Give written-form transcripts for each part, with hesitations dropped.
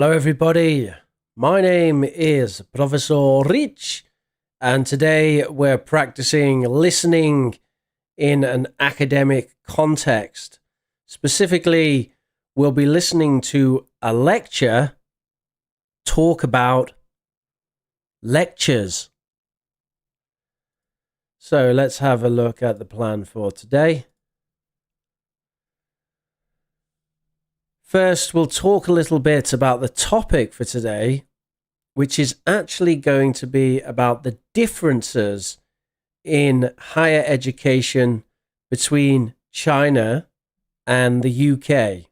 Hello, everybody. My name is Professor Rich, and today we're practicing listening in an academic context. Specifically, we'll be listening to a lecture talk about lectures. So let's have a look at the plan for today. First, we'll talk a little bit about the topic for today, which is actually going to be about the differences in higher education between China and the UK.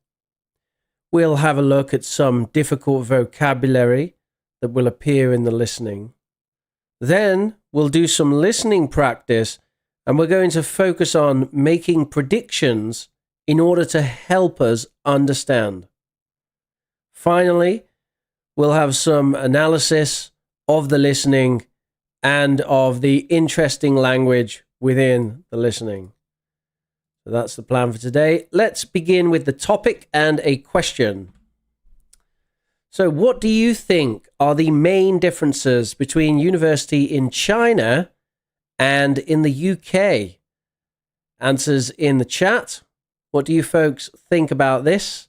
We'll have a look at some difficult vocabulary that will appear in the listening. Then we'll do some listening practice, and we're going to focus on making predictions in order to help us understand. Finally, we'll have some analysis of the listening and of the interesting language within the listening. So that's the plan for today. Let's begin with the topic and a question. So what do you think are the main differences between university in China and in the UK? Answers in the chat. What do you folks think about this?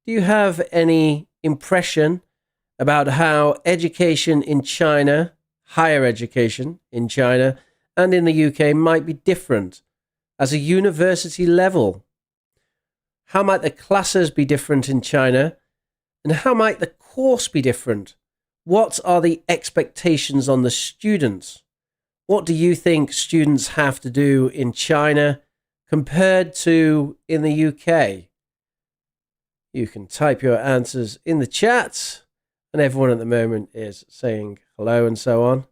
Do you have any impression about how education in China, higher education in China and in the UK might be different as a university level? How might the classes be different in China? And how might the course be different? What are the expectations on the students? What do you think students have to do in China compared to in the UK? You can type your answers in the chat, and everyone at the moment is saying hello and so on,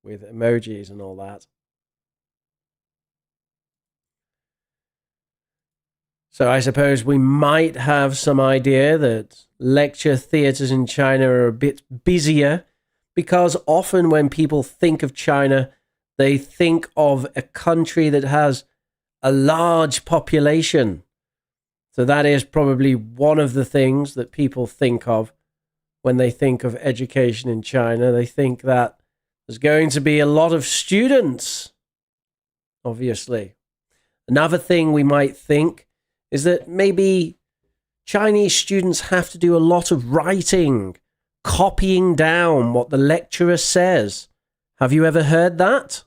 with emojis and all that. So I suppose we might have some idea that lecture theatres in China are a bit busier, because often when people think of China, they think of a country that has a large population. So that is probably one of the things that people think of when they think of education in China. They think that there's going to be a lot of students, obviously. Another thing we might think is that maybe Chinese students have to do a lot of writing, copying down what the lecturer says. Have you ever heard that?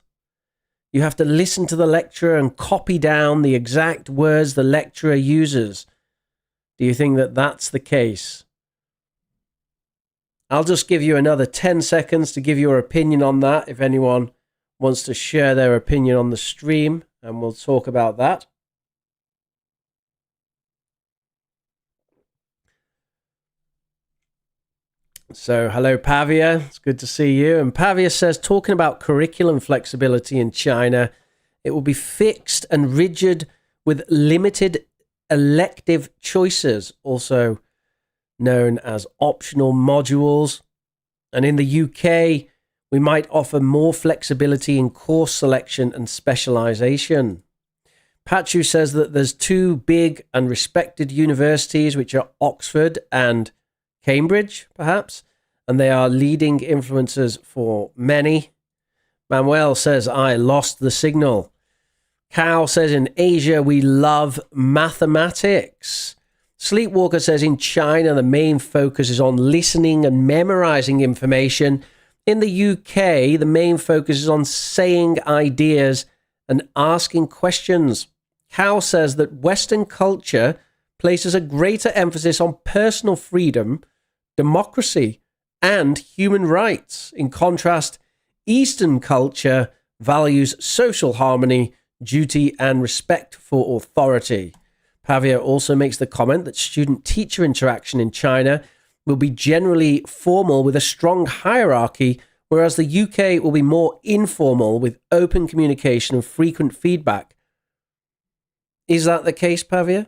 You have to listen to the lecturer and copy down the exact words the lecturer uses. Do you think that that's the case? I'll just give you another 10 seconds to give your opinion on that, if anyone wants to share their opinion on the stream, and we'll talk about that. So, hello, Pavia. It's good to see you. And Pavia says, talking about curriculum flexibility in China, it will be fixed and rigid with limited elective choices, also known as optional modules. And in the UK, we might offer more flexibility in course selection and specialization. Pachu says that there's two big and respected universities, which are Oxford and Cambridge, perhaps, and they are leading influencers for many. Manuel says, I lost the signal. Cal says, in Asia, we love mathematics. Sleepwalker says, in China, the main focus is on listening and memorizing information. In the UK, the main focus is on saying ideas and asking questions. Cal says that Western culture places a greater emphasis on personal freedom, democracy, and human rights. In contrast, Eastern culture values social harmony, duty, and respect for authority. Pavia also makes the comment that student-teacher interaction in China will be generally formal with a strong hierarchy, whereas the UK will be more informal with open communication and frequent feedback. Is that the case, Pavia?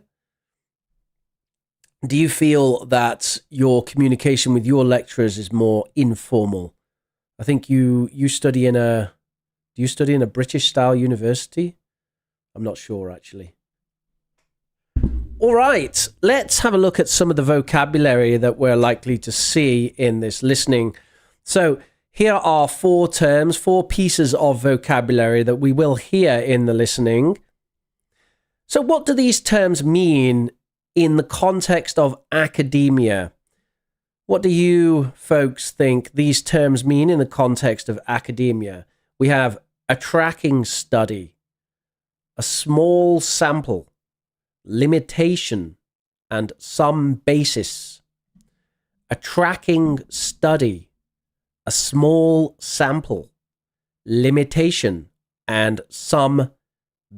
Do you feel that your communication with your lecturers is more informal? I think you study in a... Do you study in a British-style university? I'm not sure, actually. All right, let's have a look at some of the vocabulary that we're likely to see in this listening. So here are 4 terms, 4 pieces of vocabulary that we will hear in the listening. So what do these terms mean in the context of academia? What do you folks think these terms mean in the context of academia? We have a tracking study, a small sample, limitation, and some basis. A tracking study, a small sample, limitation, and some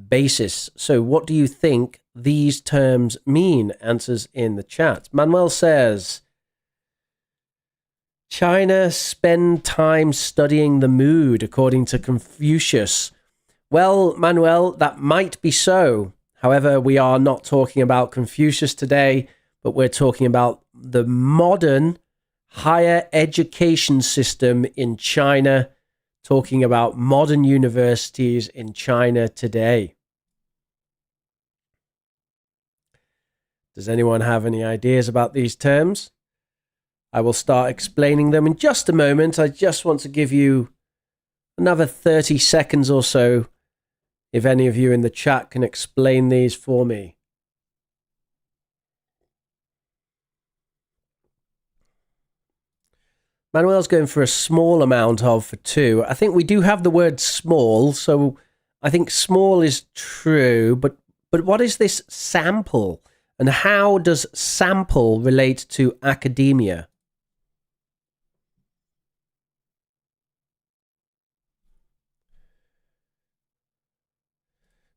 basis. So what do you think these terms mean? Answers in the chat. Manuel says, China spend time studying the mood, according to Confucius. Well, Manuel, that might be so. However, we are not talking about Confucius today, but we're talking about the modern higher education system in China, talking about modern universities in China today. Does anyone have any ideas about these terms? I will start explaining them in just a moment. I just want to give you another 30 seconds or so if any of you in the chat can explain these for me. Manuel's going for a small amount of for 2. I think we do have the word small, so I think small is true, but what is this sample? And how does sample relate to academia?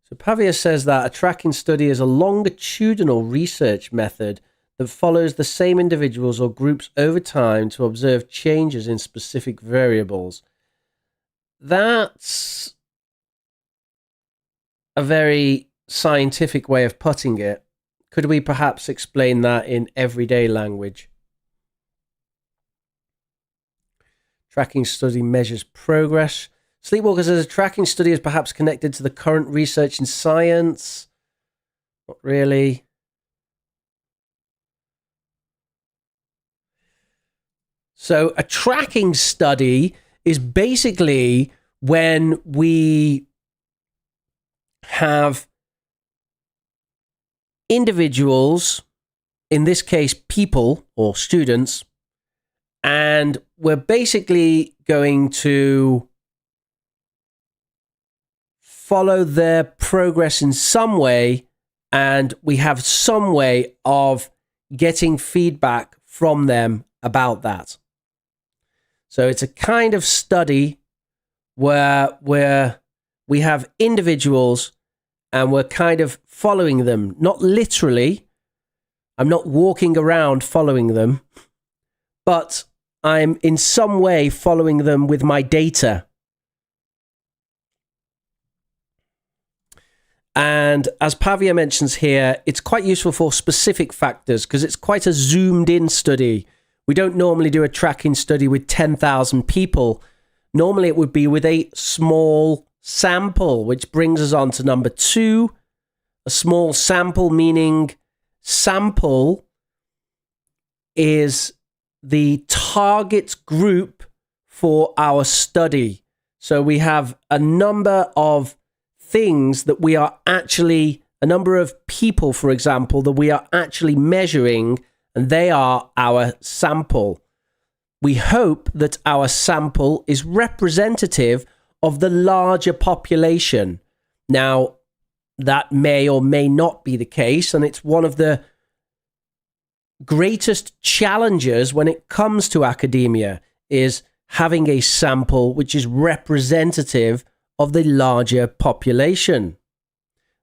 So Pavia says that a tracking study is a longitudinal research method that follows the same individuals or groups over time to observe changes in specific variables. That's a very scientific way of putting it. Could we perhaps explain that in everyday language? Tracking study measures progress. Sleepwalker says a tracking study is perhaps connected to the current research in science. Not really. So a tracking study is basically when we have individuals, in this case people or students, and we're basically going to follow their progress in some way, and we have some way of getting feedback from them about that. So it's a kind of study where we have individuals and we're kind of following them, not literally. I'm not walking around following them, but I'm in some way following them with my data. And as Pavia mentions here, it's quite useful for specific factors because it's quite a zoomed in study. We don't normally do a tracking study with 10,000 people. Normally it would be with a small sample, which brings us on to number 2. A small sample, meaning sample is the target group for our study. So we have a number of things that we are actually, a number of people, for example, that we are actually measuring, and they are our sample. We hope that our sample is representative of the larger population. Now, that may or may not be the case, and it's one of the greatest challenges when it comes to academia is having a sample which is representative of the larger population.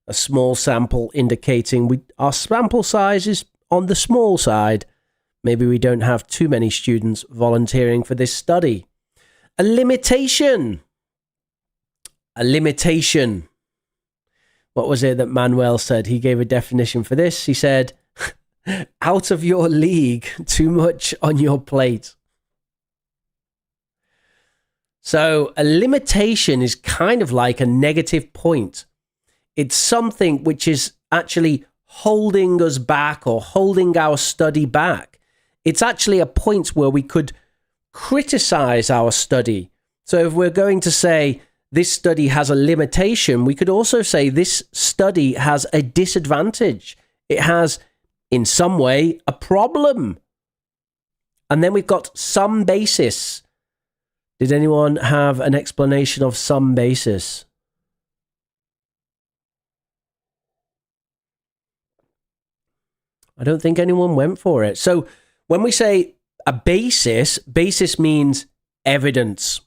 A small sample indicating our sample size is on the small side. Maybe we don't have too many students volunteering for this study. A limitation. A limitation. What was it that Manuel said? He gave a definition for this. He said, out of your league, too much on your plate. So a limitation is kind of like a negative point. It's something which is actually holding us back or holding our study back. It's actually a point where we could criticize our study. So if we're going to say this study has a limitation, we could also say this study has a disadvantage. It has, in some way, a problem. And then we've got some basis. Did anyone have an explanation of some basis? I don't think anyone went for it. So when we say a basis, basis means evidence.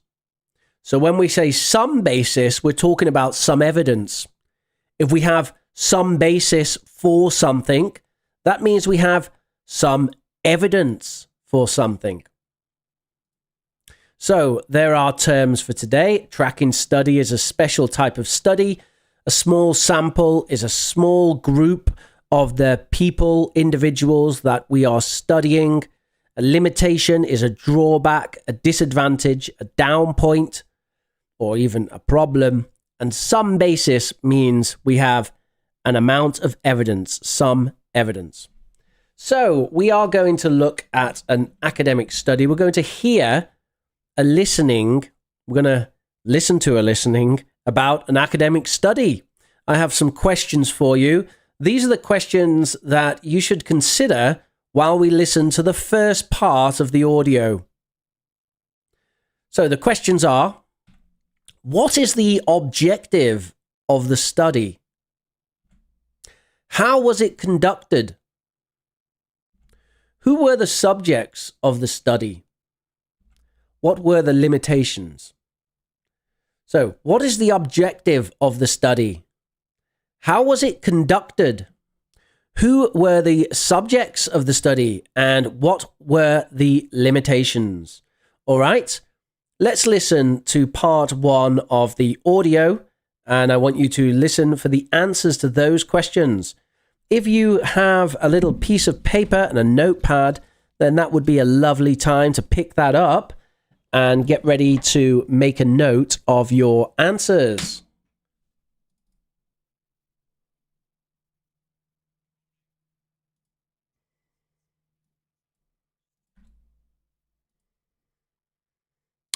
So when we say some basis, we're talking about some evidence. If we have some basis for something, that means we have some evidence for something. So there are terms for today. Tracking study is a special type of study. A small sample is a small group of the people, individuals that we are studying. A limitation is a drawback, a disadvantage, a down point, or even a problem. And some basis means we have an amount of evidence, some evidence. So we are going to look at an academic study. We're going to hear a listening. We're going to listen to a listening about an academic study. I have some questions for you. These are the questions that you should consider while we listen to the first part of the audio. So the questions are, what is the objective of the study? How was it conducted? Who were the subjects of the study? What were the limitations? So, what is the objective of the study? How was it conducted? Who were the subjects of the study? And what were the limitations? All right, let's listen to part one of the audio, and I want you to listen for the answers to those questions. If you have a little piece of paper and a notepad, then that would be a lovely time to pick that up and get ready to make a note of your answers.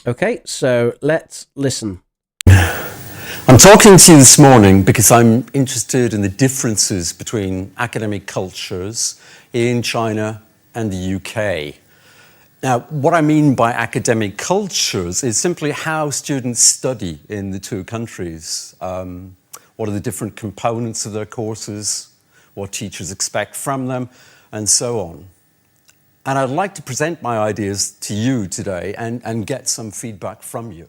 Okay, so let's listen. I'm talking to you this morning because I'm interested in the differences between academic cultures in China and the UK. Now, what I mean by academic cultures is simply how students study in the two countries. What are the different components of their courses, what teachers expect from them, and so on. And I'd like to present my ideas to you today and get some feedback from you.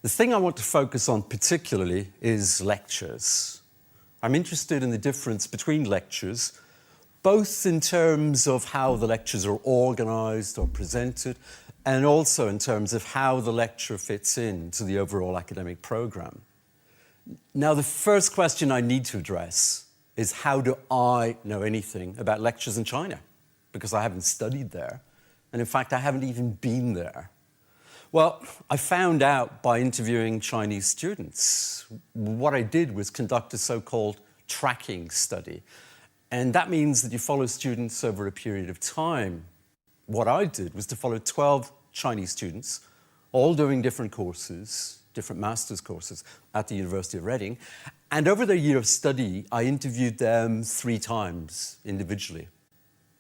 The thing I want to focus on particularly is lectures. I'm interested in the difference between lectures, both in terms of how the lectures are organized or presented, and also in terms of how the lecture fits into the overall academic program. Now, the first question I need to address is, how do I know anything about lectures in China? Because I haven't studied there, and in fact, I haven't even been there. Well, I found out by interviewing Chinese students. What I did was conduct a so-called tracking study, and that means that you follow students over a period of time. What I did was to follow 12 Chinese students, all doing different courses, different master's courses at the University of Reading, and over their year of study, I interviewed them 3 times individually.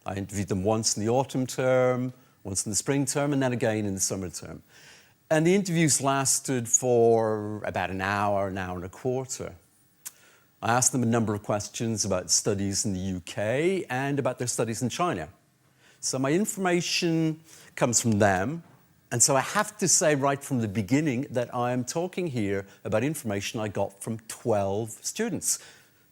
I interviewed them once in the autumn term, once in the spring term, and then again in the summer term. And the interviews lasted for about an hour and a quarter. I asked them a number of questions about studies in the UK and about their studies in China. So my information comes from them, and so I have to say right from the beginning that I am talking here about information I got from 12 students,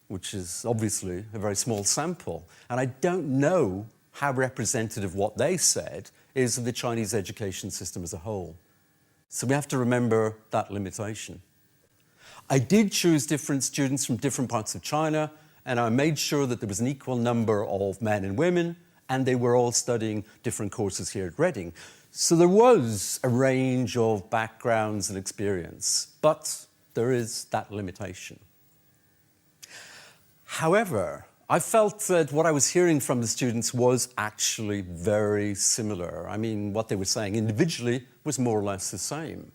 which is obviously a very small sample. And I don't know how representative what they said is of the Chinese education system as a whole. So we have to remember that limitation. I did choose different students from different parts of China, and I made sure that there was an equal number of men and women, and they were all studying different courses here at Reading. So there was a range of backgrounds and experience, but there is that limitation. However, I felt that what I was hearing from the students was actually very similar. I mean, what they were saying individually was more or less the same.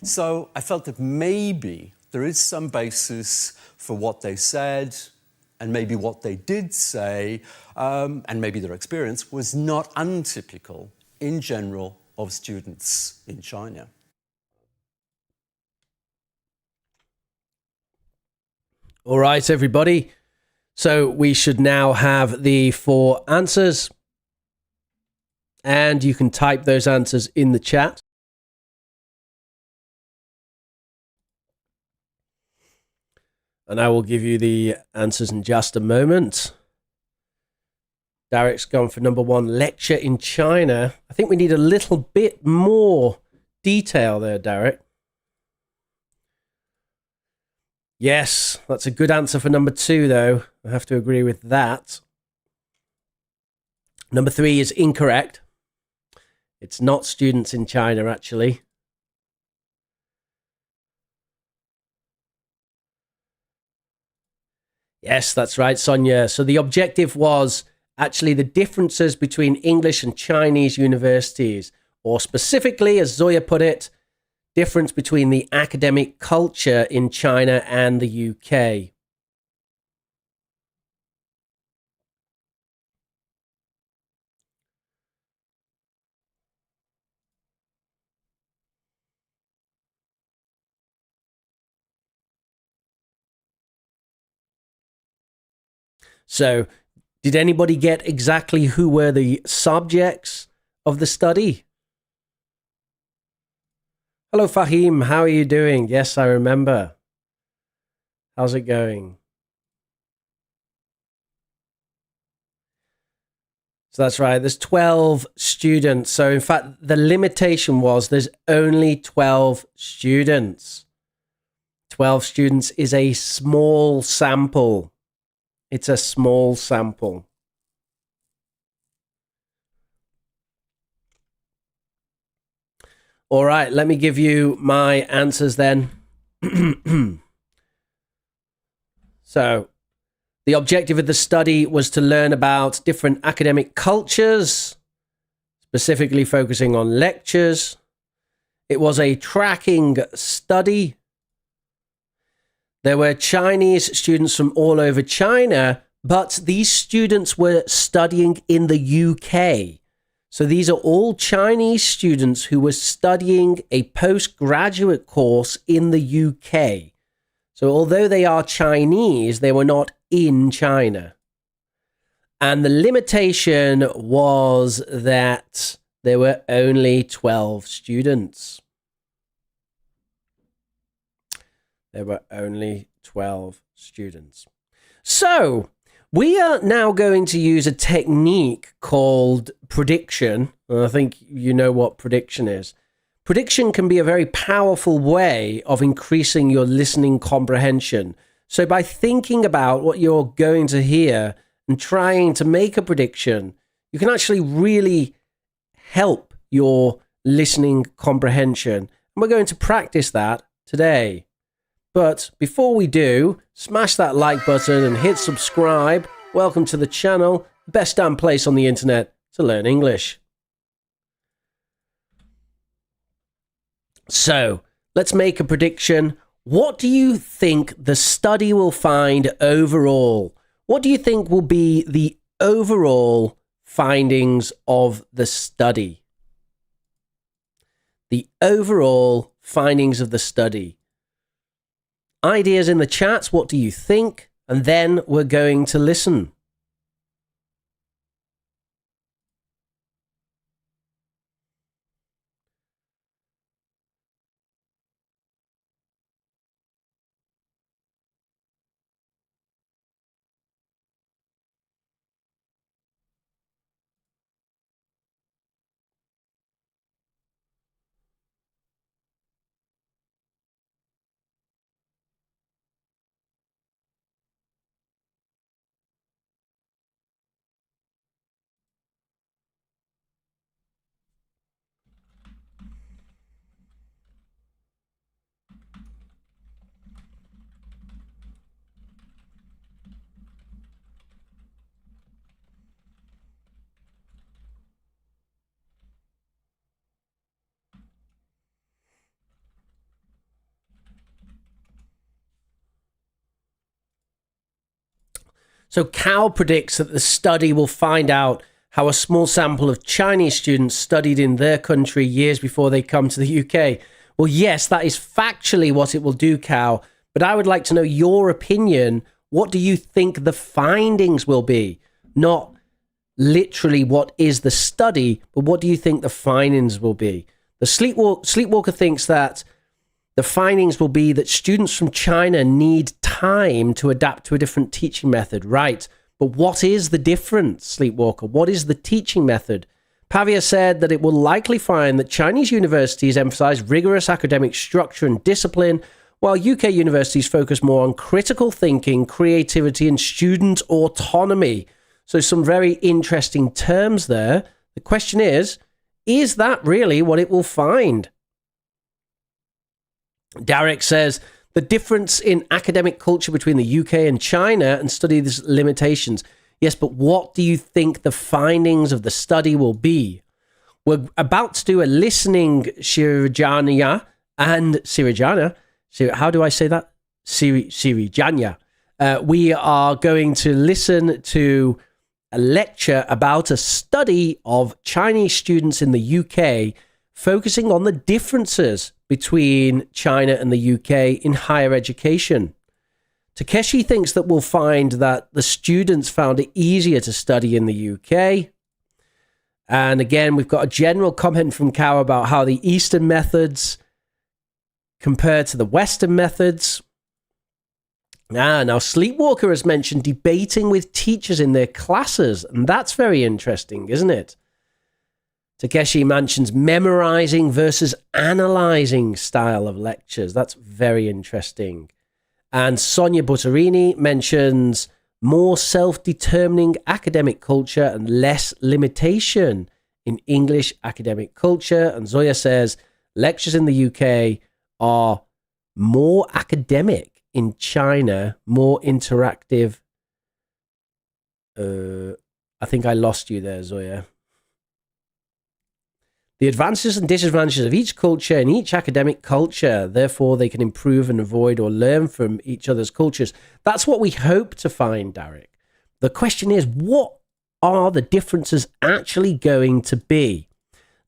So I felt that maybe there is some basis for what they said, and maybe what they did say, and maybe their experience was not untypical in general of students in China. All right, everybody. So we should now have the 4 answers. And you can type those answers in the chat. And I will give you the answers in just a moment. Derek's gone for number 1, lecture in China. I think we need a little bit more detail there, Derek. Yes, that's a good answer for number 2, though. I have to agree with that. Number 3 is incorrect. It's not students in China, actually. Yes, that's right, Sonia. So the objective was actually the differences between English and Chinese universities, or specifically, as Zoya put it, difference between the academic culture in China and the UK. So, did anybody get exactly who were the subjects of the study? Hello, Fahim. How are you doing? Yes, I remember. How's it going? So that's right. There's 12 students. So in fact, the limitation was there's only 12 students. 12 students is a small sample. It's a small sample. All right, let me give you my answers then. So, the objective of the study was to learn about different academic cultures, specifically focusing on lectures. It was a tracking study. There were Chinese students from all over China, but these students were studying in the UK. So these are all Chinese students who were studying a postgraduate course in the UK. So although they are Chinese, they were not in China. And the limitation was that there were only 12 students. There were only 12 students. So we are now going to use a technique called prediction. I think you know what prediction is. Prediction can be a very powerful way of increasing your listening comprehension. So by thinking about what you're going to hear and trying to make a prediction, you can actually really help your listening comprehension. And we're going to practice that today. But before we do, smash that like button and hit subscribe. Welcome to the channel, the best damn place on the internet to learn English. So, let's make a prediction. What do you think the study will find overall? What do you think will be the overall findings of the study? The overall findings of the study. Ideas in the chats, what do you think? And then we're going to listen. So Cal predicts that the study will find out how a small sample of Chinese students studied in their country years before they come to the UK. Well, yes, that is factually what it will do, Cal. But I would like to know your opinion. What do you think the findings will be? Not literally what is the study, but what do you think the findings will be? The Sleepwalker thinks that the findings will be that students from China need time to adapt to a different teaching method. Right. But what is the difference, Sleepwalker? What is the teaching method? Pavia said that it will likely find that Chinese universities emphasize rigorous academic structure and discipline, while UK universities focus more on critical thinking, creativity, and student autonomy. So some very interesting terms there. The question is that really what it will find? Derek says, the difference in academic culture between the UK and China and study these limitations. Yes, but what do you think the findings of the study will be? We're about to do a listening Sirijanya and Sirijanya. How do I say that? Sirijanya. We are going to listen to a lecture about a study of Chinese students in the UK, focusing on the differences between China and the UK in higher education. Takeshi thinks that we'll find that the students found it easier to study in the UK. And again, we've got a general comment from Kao about how the Eastern methods compare to the Western methods. Now Sleepwalker has mentioned debating with teachers in their classes, and that's very interesting, isn't it? Takeshi mentions memorizing versus analyzing style of lectures. That's very interesting. And Sonia Butterini mentions more self-determining academic culture and less limitation in English academic culture. And Zoya says lectures in the UK are more academic, in China, more interactive. I think I lost you there, Zoya. The advantages and disadvantages of each culture and each academic culture, therefore they can improve and avoid or learn from each other's cultures. That's what we hope to find, Derek. The question is, what are the differences actually going to be?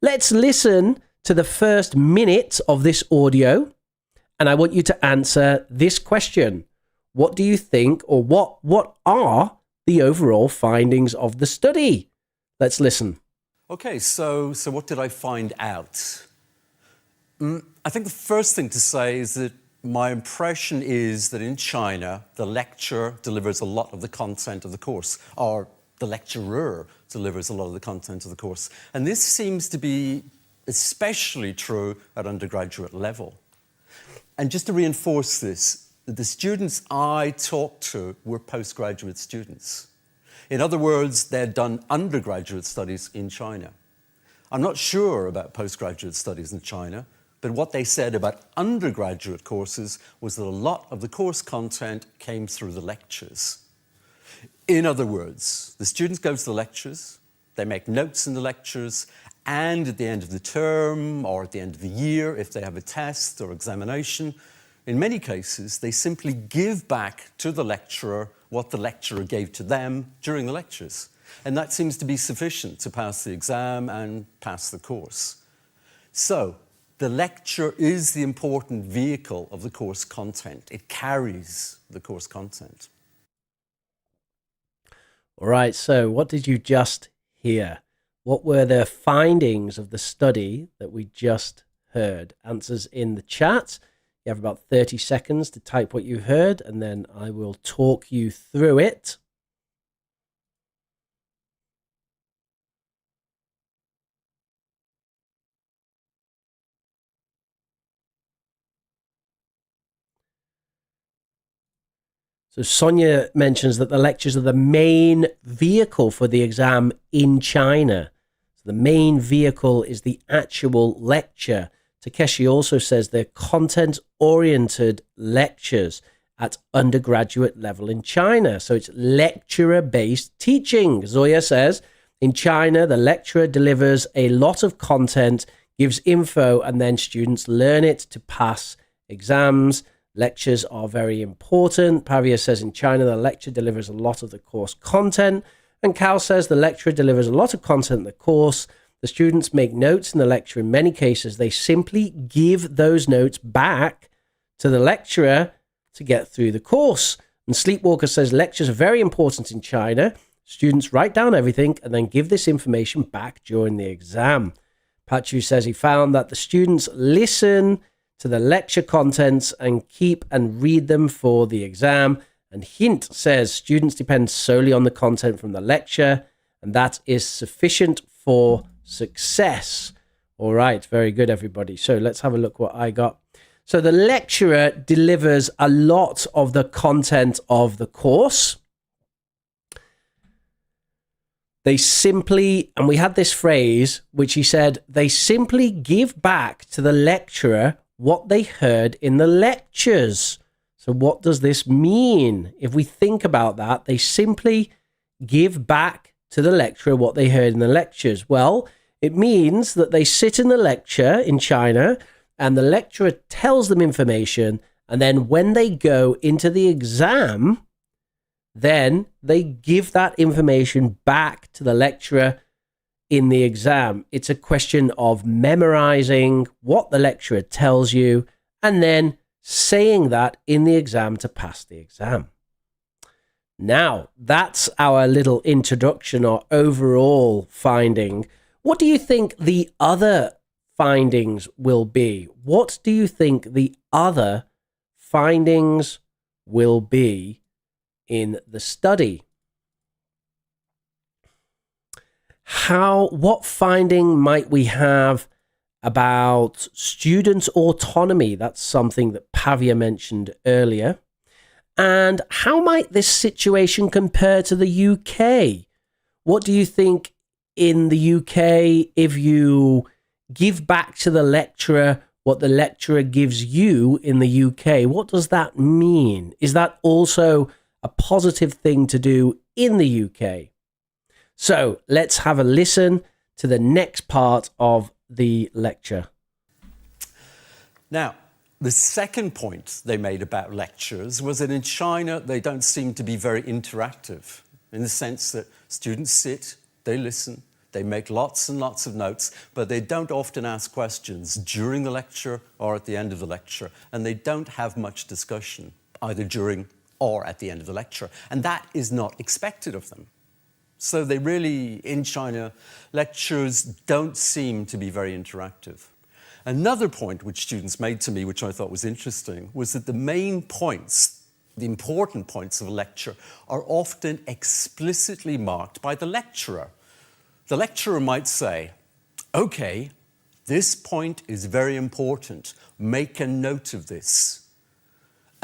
Let's listen to the first minute of this audio, and I want you to answer this question. What do you think, or what are the overall findings of the study? Let's listen. Okay, so what did I find out? I think the first thing to say is that my impression is that in China, the lecturer delivers a lot of the content of the course, or the lecturer delivers a lot of the content of the course. And this seems to be especially true at undergraduate level. And just to reinforce this, the students I talked to were postgraduate students. In other words, they'd done undergraduate studies in China. I'm not sure about postgraduate studies in China, but what they said about undergraduate courses was that a lot of the course content came through the lectures. In other words, the students go to the lectures, they make notes in the lectures, and at the end of the term or at the end of the year, if they have a test or examination, in many cases, they simply give back to the lecturer what the lecturer gave to them during the lectures. And that seems to be sufficient to pass the exam and pass the course. So, the lecture is the important vehicle of the course content. It carries the course content. All right, so what did you just hear? What were the findings of the study that we just heard? Answers in the chat. You have about 30 seconds to type what you heard, and then I will talk you through it. So Sonia mentions that the lectures are the main vehicle for the exam in China. So the main vehicle is the actual lecture. Takeshi also says they're content-oriented lectures at undergraduate level in China. So it's lecturer-based teaching. Zoya says, in China, the lecturer delivers a lot of content, gives info, and then students learn it to pass exams. Lectures are very important. Pavia says in China, the lecture delivers a lot of the course content. And Cal says the lecturer delivers a lot of content in the course. The students make notes in the lecture. In many cases, they simply give those notes back to the lecturer to get through the course. And Sleepwalker says lectures are very important in China. Students write down everything and then give this information back during the exam. Pachu says he found that the students listen to the lecture contents and keep and read them for the exam. And Hint says students depend solely on the content from the lecture, and that is sufficient for success. All right, very good, everybody. So let's have a look what I got. So the lecturer delivers a lot of the content of the course. They simply, and we had this phrase, which he said, they simply give back to the lecturer what they heard in the lectures. So what does this mean? If we think about that, they simply give back to the lecturer what they heard in the lectures. Well, it means that they sit in the lecture in China and the lecturer tells them information. And then when they go into the exam, then they give that information back to the lecturer in the exam. It's a question of memorizing what the lecturer tells you and then saying that in the exam to pass the exam. Now, that's our little introduction or overall finding. What do you think the other findings will be? What do you think the other findings will be in the study? What finding might we have about student autonomy? That's something that Pavia mentioned earlier. And how might this situation compare to the UK? What do you think in the UK, if you give back to the lecturer what the lecturer gives you in the UK, what does that mean? Is that also a positive thing to do in the UK? So let's have a listen to the next part of the lecture. Now, the second point they made about lectures was that in China, they don't seem to be very interactive in the sense that students sit, they listen, they make lots and lots of notes, but they don't often ask questions during the lecture or at the end of the lecture, and they don't have much discussion either during or at the end of the lecture, and that is not expected of them. So they really, in China, lectures don't seem to be very interactive. Another point which students made to me, which I thought was interesting, was that the main points, the important points of a lecture, are often explicitly marked by the lecturer. The lecturer might say, okay, this point is very important, make a note of this.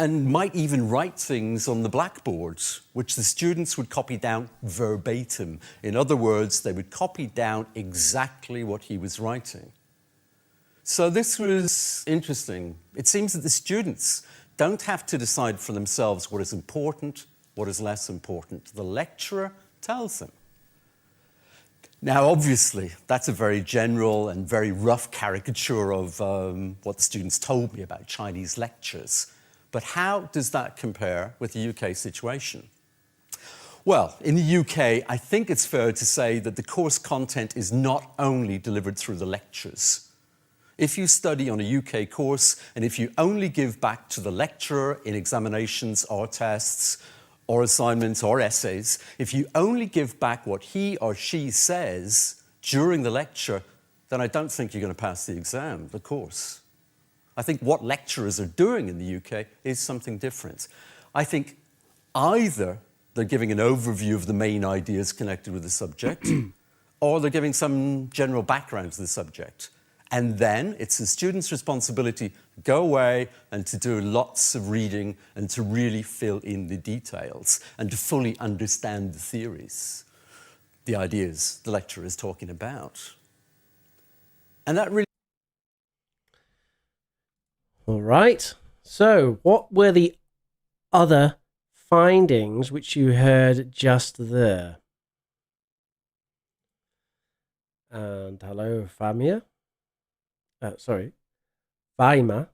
And might even write things on the blackboard, which the students would copy down verbatim. In other words, they would copy down exactly what he was writing. So this was interesting. It seems that the students don't have to decide for themselves what is important, what is less important. The lecturer tells them. Now, obviously, that's a very general and very rough caricature of what the students told me about Chinese lectures. But how does that compare with the UK situation? Well, in the UK, I think it's fair to say that the course content is not only delivered through the lectures. If you study on a UK course, and if you only give back to the lecturer in examinations or tests or assignments or essays, if you only give back what he or she says during the lecture, then I don't think you're going to pass the exam, the course. I think what lecturers are doing in the UK is something different. I think either they're giving an overview of the main ideas connected with the subject, or they're giving some general background to the subject. And then it's the student's responsibility to go away and to do lots of reading and to really fill in the details and to fully understand the theories, the ideas the lecturer is talking about. And that really... All right. So what were the other findings which you heard just there? And hello, Famia. Faima.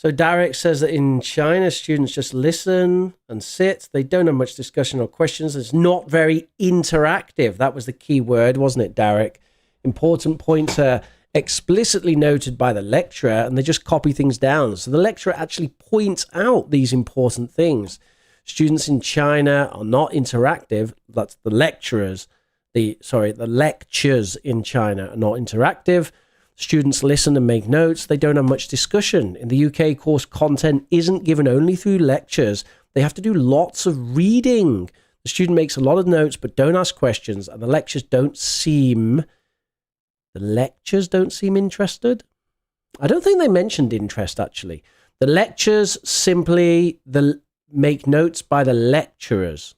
So Derek says that in China, students just listen and sit. They don't have much discussion or questions. It's not very interactive. That was the key word, wasn't it, Derek? Important points are explicitly noted by the lecturer, and they just copy things down. So the lecturer actually points out these important things. Students in China are not interactive. That's the lecturers. The lectures in China are not interactive. Students listen and make notes. They don't have much discussion. In the UK, course content isn't given only through lectures. They have to do lots of reading. The student makes a lot of notes but don't ask questions, and the lectures don't seem interested. I don't think they mentioned interest, actually. The lectures simply make notes by the lecturers.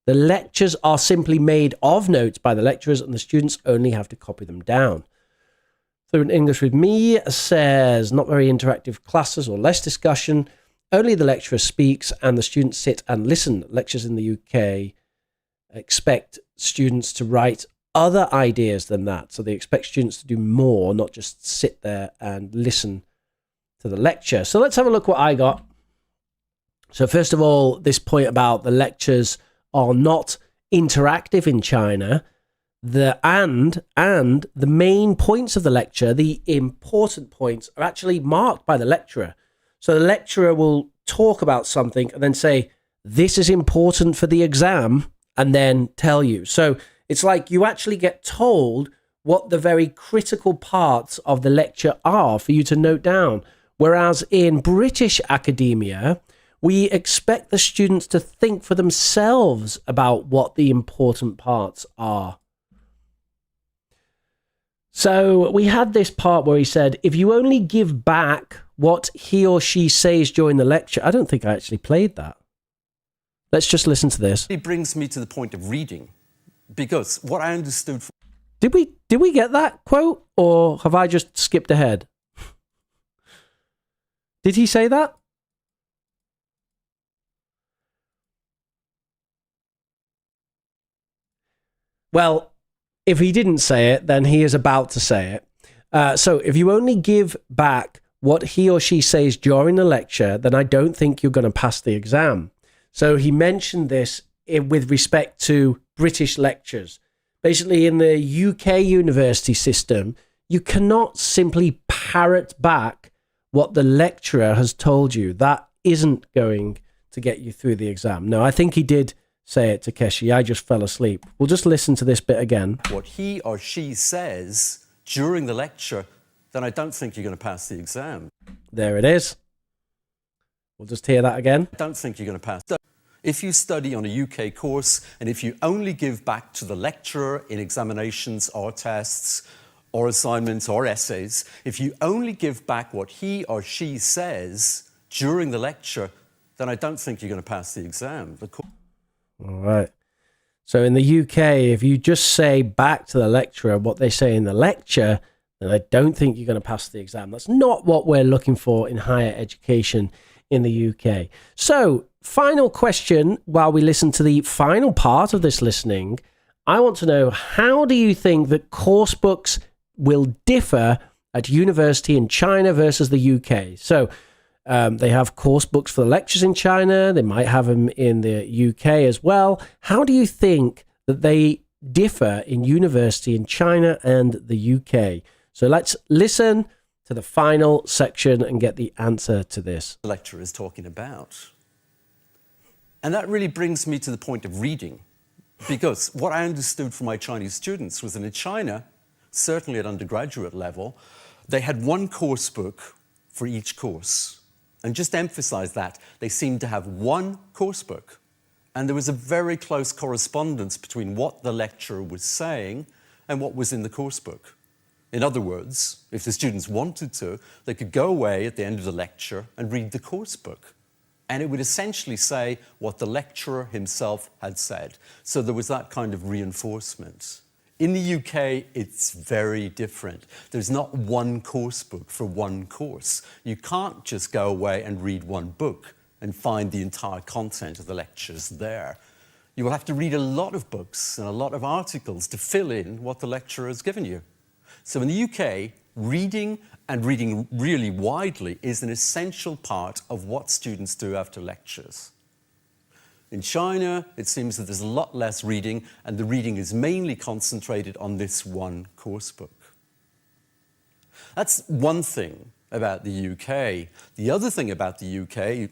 The lectures are simply made of notes by the lecturers, and the students only have to copy them down. Fluent English with Me says, not very interactive classes or less discussion. Only the lecturer speaks and the students sit and listen. Lectures in the UK expect students to write other ideas than that. So they expect students to do more, not just sit there and listen to the lecture. So let's have a look what I got. So first of all, this point about the lectures are not interactive in China. And the main points of the lecture, the important points, are actually marked by the lecturer. So the lecturer will talk about something and then say, this is important for the exam, and then tell you. So it's like you actually get told what the very critical parts of the lecture are for you to note down. Whereas in British academia, we expect the students to think for themselves about what the important parts are. So we had this part where he said, if you only give back what he or she says during the lecture. I don't think I actually played that. Let's just listen to this. It brings me to the point of reading, because what I understood... Did we get that quote, or have I just skipped ahead? Did he say that? Well, if he didn't say it, then he is about to say it. So if you only give back what he or she says during the lecture, then I don't think you're going to pass the exam. So he mentioned this with respect to British lectures. Basically, in the UK university system, you cannot simply parrot back what the lecturer has told you. That isn't going to get you through the exam. No, I think he did say it, Takeshi. I just fell asleep. We'll just listen to this bit again. What he or she says during the lecture, then I don't think you're going to pass the exam. There it is. We'll just hear that again. I don't think you're going to pass. If you study on a UK course, and if you only give back to the lecturer in examinations or tests or assignments or essays, if you only give back what he or she says during the lecture, then I don't think you're going to pass the exam. All right. So in the UK, if you just say back to the lecturer what they say in the lecture, then I don't think you're going to pass the exam. That's not what we're looking for in higher education in the UK. So, final question while we listen to the final part of this listening. I want to know, how do you think that course books will differ at university in China versus the UK? So, they have course books for the lectures in China. They might have them in the UK as well. How do you think that they differ in university in China and the UK? So let's listen to the final section and get the answer to this. The lecturer is talking about. And that really brings me to the point of reading, because what I understood from my Chinese students was that in China, certainly at undergraduate level, they had one course book for each course. And just to emphasize that, they seemed to have one course book. And there was a very close correspondence between what the lecturer was saying and what was in the course book. In other words, if the students wanted to, they could go away at the end of the lecture and read the course book. And it would essentially say what the lecturer himself had said. So there was that kind of reinforcement. In the UK, it's very different. There's not one course book for one course. You can't just go away and read one book and find the entire content of the lectures there. You will have to read a lot of books and a lot of articles to fill in what the lecturer has given you. So in the UK, reading and reading really widely is an essential part of what students do after lectures. In China, it seems that there's a lot less reading, and the reading is mainly concentrated on this one course book. That's one thing about the UK. The other thing about the UK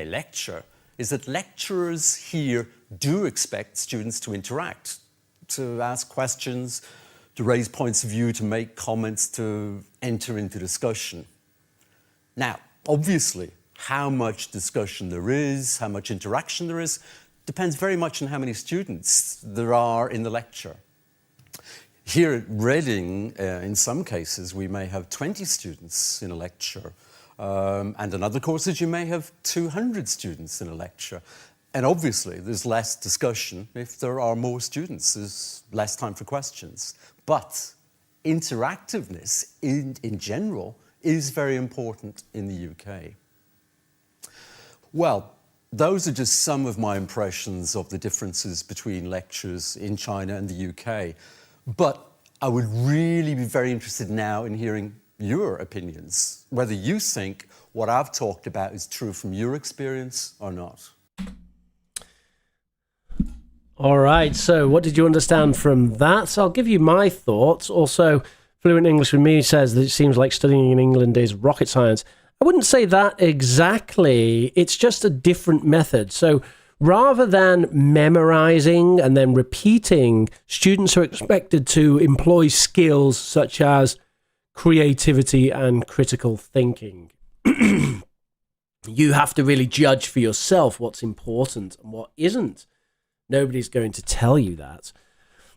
lecture, is that lecturers here do expect students to interact, to ask questions, to raise points of view, to make comments, to enter into discussion. Now, obviously, how much discussion there is, how much interaction there is, depends very much on how many students there are in the lecture. Here at Reading, in some cases, we may have 20 students in a lecture, and in other courses you may have 200 students in a lecture. And obviously, there's less discussion if there are more students. There's less time for questions. But interactiveness, in general, is very important in the UK. Well, those are just some of my impressions of the differences between lectures in China and the UK. But I would really be very interested now in hearing your opinions, whether you think what I've talked about is true from your experience or not. All right, so what did you understand from that? So I'll give you my thoughts. Also, Fluent English with Me says that it seems like studying in England is rocket science. I wouldn't say that exactly. It's just a different method. So rather than memorizing and then repeating, students are expected to employ skills such as creativity and critical thinking. You have to really judge for yourself what's important and what isn't. Nobody's going to tell you that.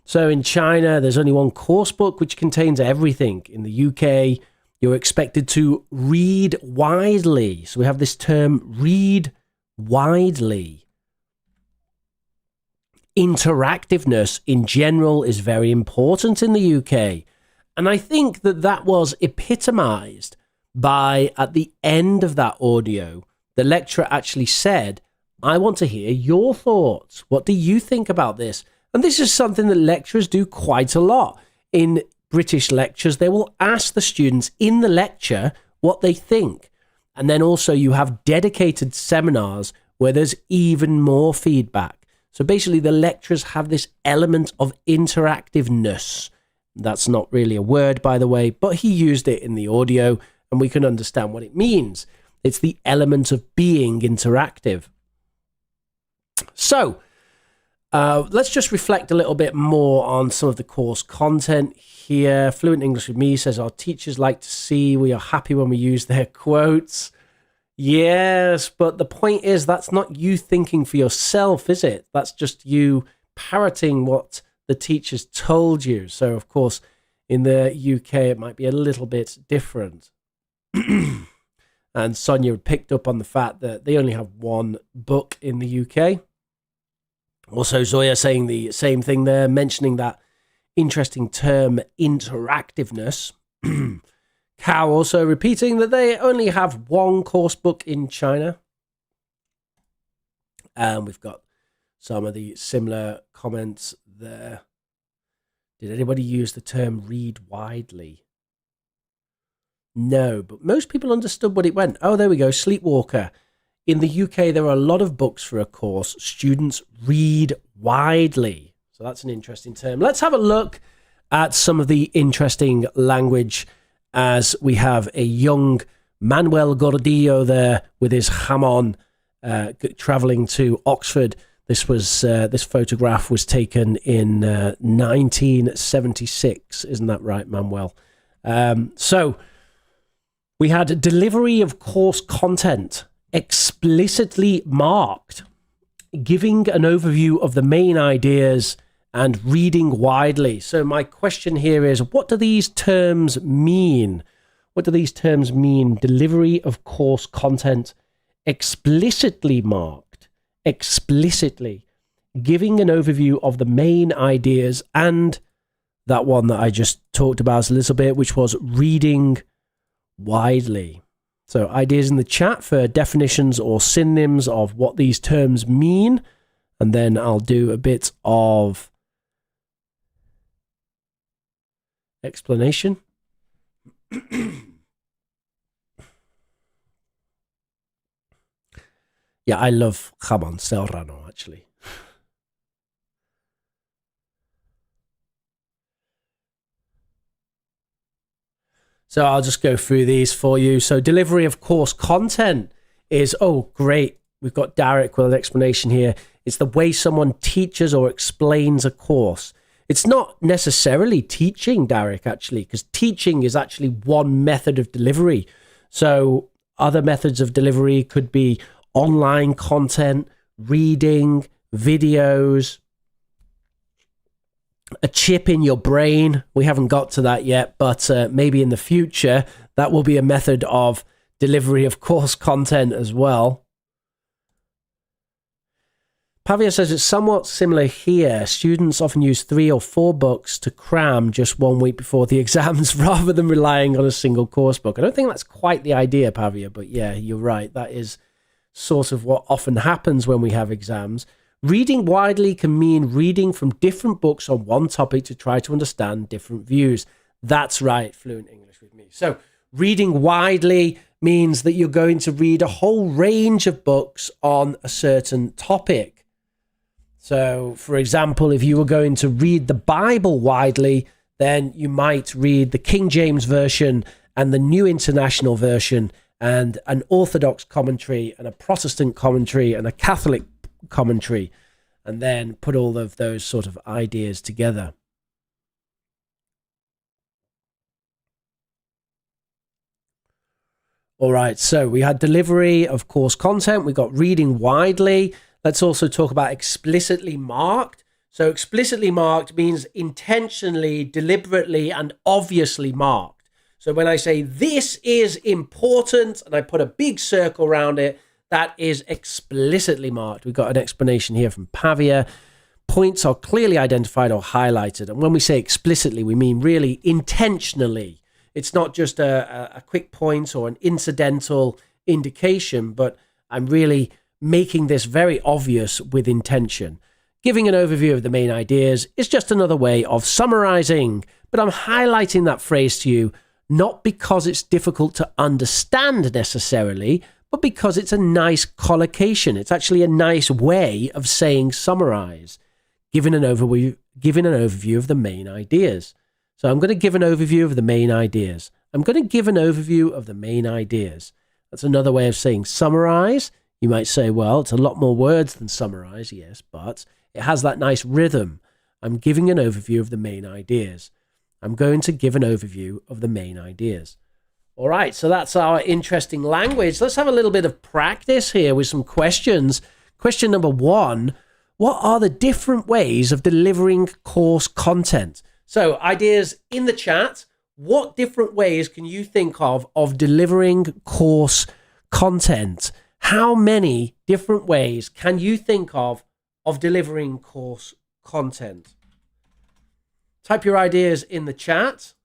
So in China, there's only one course book which contains everything. In the UK, you're expected to read widely. So we have this term, read widely. Interactiveness in general is very important in the UK. And I think that that was epitomized by, at the end of that audio, the lecturer actually said, I want to hear your thoughts. What do you think about this? And this is something that lecturers do quite a lot. In British lectures, they will ask the students in the lecture what they think. And then also you have dedicated seminars where there's even more feedback. So basically the lecturers have this element of interactiveness. That's not really a word, by the way, but he used it in the audio and we can understand what it means. It's the element of being interactive. So let's just reflect a little bit more on some of the course content here. Fluent English with Me says, our teachers like to see we are happy when we use their quotes. Yes, but the point is that's not you thinking for yourself, is it? That's just you parroting what the teachers told you. So, of course, in the UK, it might be a little bit different. And Sonia picked up on the fact that they only have one book in the UK. Also, Zoya saying the same thing there, mentioning that interesting term, interactiveness. Cow also repeating that they only have one course book in China. And we've got some of the similar comments there. Did anybody use the term read widely? No, but most people understood what it meant. Oh, there we go, Sleepwalker. In the UK, there are a lot of books for a course. Students read widely. So that's an interesting term. Let's have a look at some of the interesting language as we have a young Manuel Gordillo there with his ham on, traveling to Oxford. This photograph was taken in 1976. Isn't that right, Manuel? So we had delivery of course content explicitly marked, giving an overview of the main ideas and reading widely. So my question here is, what do these terms mean? What do these terms mean? Delivery of course content explicitly marked, explicitly giving an overview of the main ideas, and that one that I just talked about a little bit, which was reading widely. So ideas in the chat for definitions or synonyms of what these terms mean. And then I'll do a bit of explanation. Yeah, I love jamón serrano, actually. So I'll just go through these for you. So delivery of course content is, oh, great. We've got Derek with an explanation here. It's the way someone teaches or explains a course. It's not necessarily teaching, Derek, actually, because teaching is actually one method of delivery. So other methods of delivery could be online content, reading, videos, a chip in your brain. We haven't got to that yet, but maybe in the future, that will be a method of delivery of course content as well. Pavia says it's somewhat similar here. Students often use 3 or 4 books to cram just 1 week before the exams rather than relying on a single course book. I don't think that's quite the idea, Pavia, but yeah, you're right. That is sort of what often happens when we have exams. Reading widely can mean reading from different books on one topic to try to understand different views. That's right, Fluent English with me. So reading widely means that you're going to read a whole range of books on a certain topic. So, for example, if you were going to read the Bible widely, then you might read the King James Version and the New International Version and an Orthodox commentary and a Protestant commentary and a Catholic commentary, and then put all of those sort of ideas together. All right, so we had delivery of course content, we got reading widely. Let's also talk about explicitly marked. So explicitly marked means intentionally, deliberately, and obviously marked. So when I say this is important and I put a big circle around it, that is explicitly marked. We've got an explanation here from Pavia. Points are clearly identified or highlighted. And when we say explicitly, we mean really intentionally. It's not just a quick point or an incidental indication, but I'm really making this very obvious with intention. Giving an overview of the main ideas is just another way of summarizing, but I'm highlighting that phrase to you not because it's difficult to understand necessarily, but because it's a nice collocation. It's actually a nice way of saying summarize, giving an overview of the main ideas. So I'm going to give an overview of the main ideas. I'm going to give an overview of the main ideas. That's another way of saying summarize. You might say, well, it's a lot more words than summarize, yes, but it has that nice rhythm. I'm giving an overview of the main ideas. I'm going to give an overview of the main ideas. All right, so that's our interesting language. Let's have a little bit of practice here with some questions. Question number 1, what are the different ways of delivering course content? So ideas in the chat. What different ways can you think of delivering course content? How many different ways can you think of delivering course content? Type your ideas in the chat.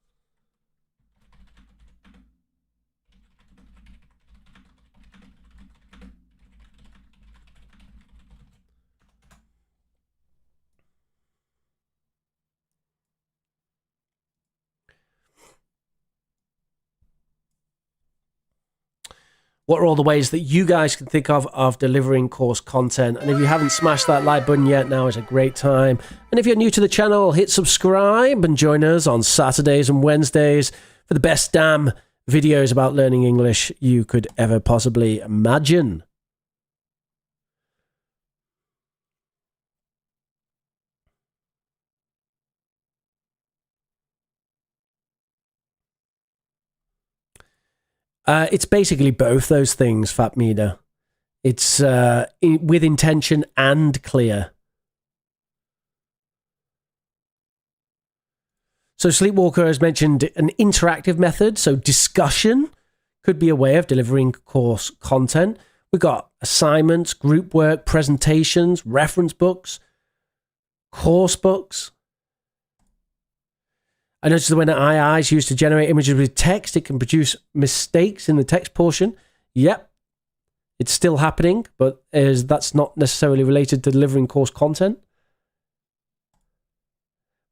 What are all the ways that you guys can think of delivering course content? And if you haven't smashed that like button yet, now is a great time. And if you're new to the channel, hit subscribe and join us on Saturdays and Wednesdays for the best damn videos about learning English you could ever possibly imagine. It's basically both those things, Fatmida. It's with intention and clear. So Sleepwalker has mentioned an interactive method. So discussion could be a way of delivering course content. We've got assignments, group work, presentations, reference books, course books. I noticed that when AI is used to generate images with text, it can produce mistakes in the text portion. Yep, it's still happening, but that's not necessarily related to delivering course content.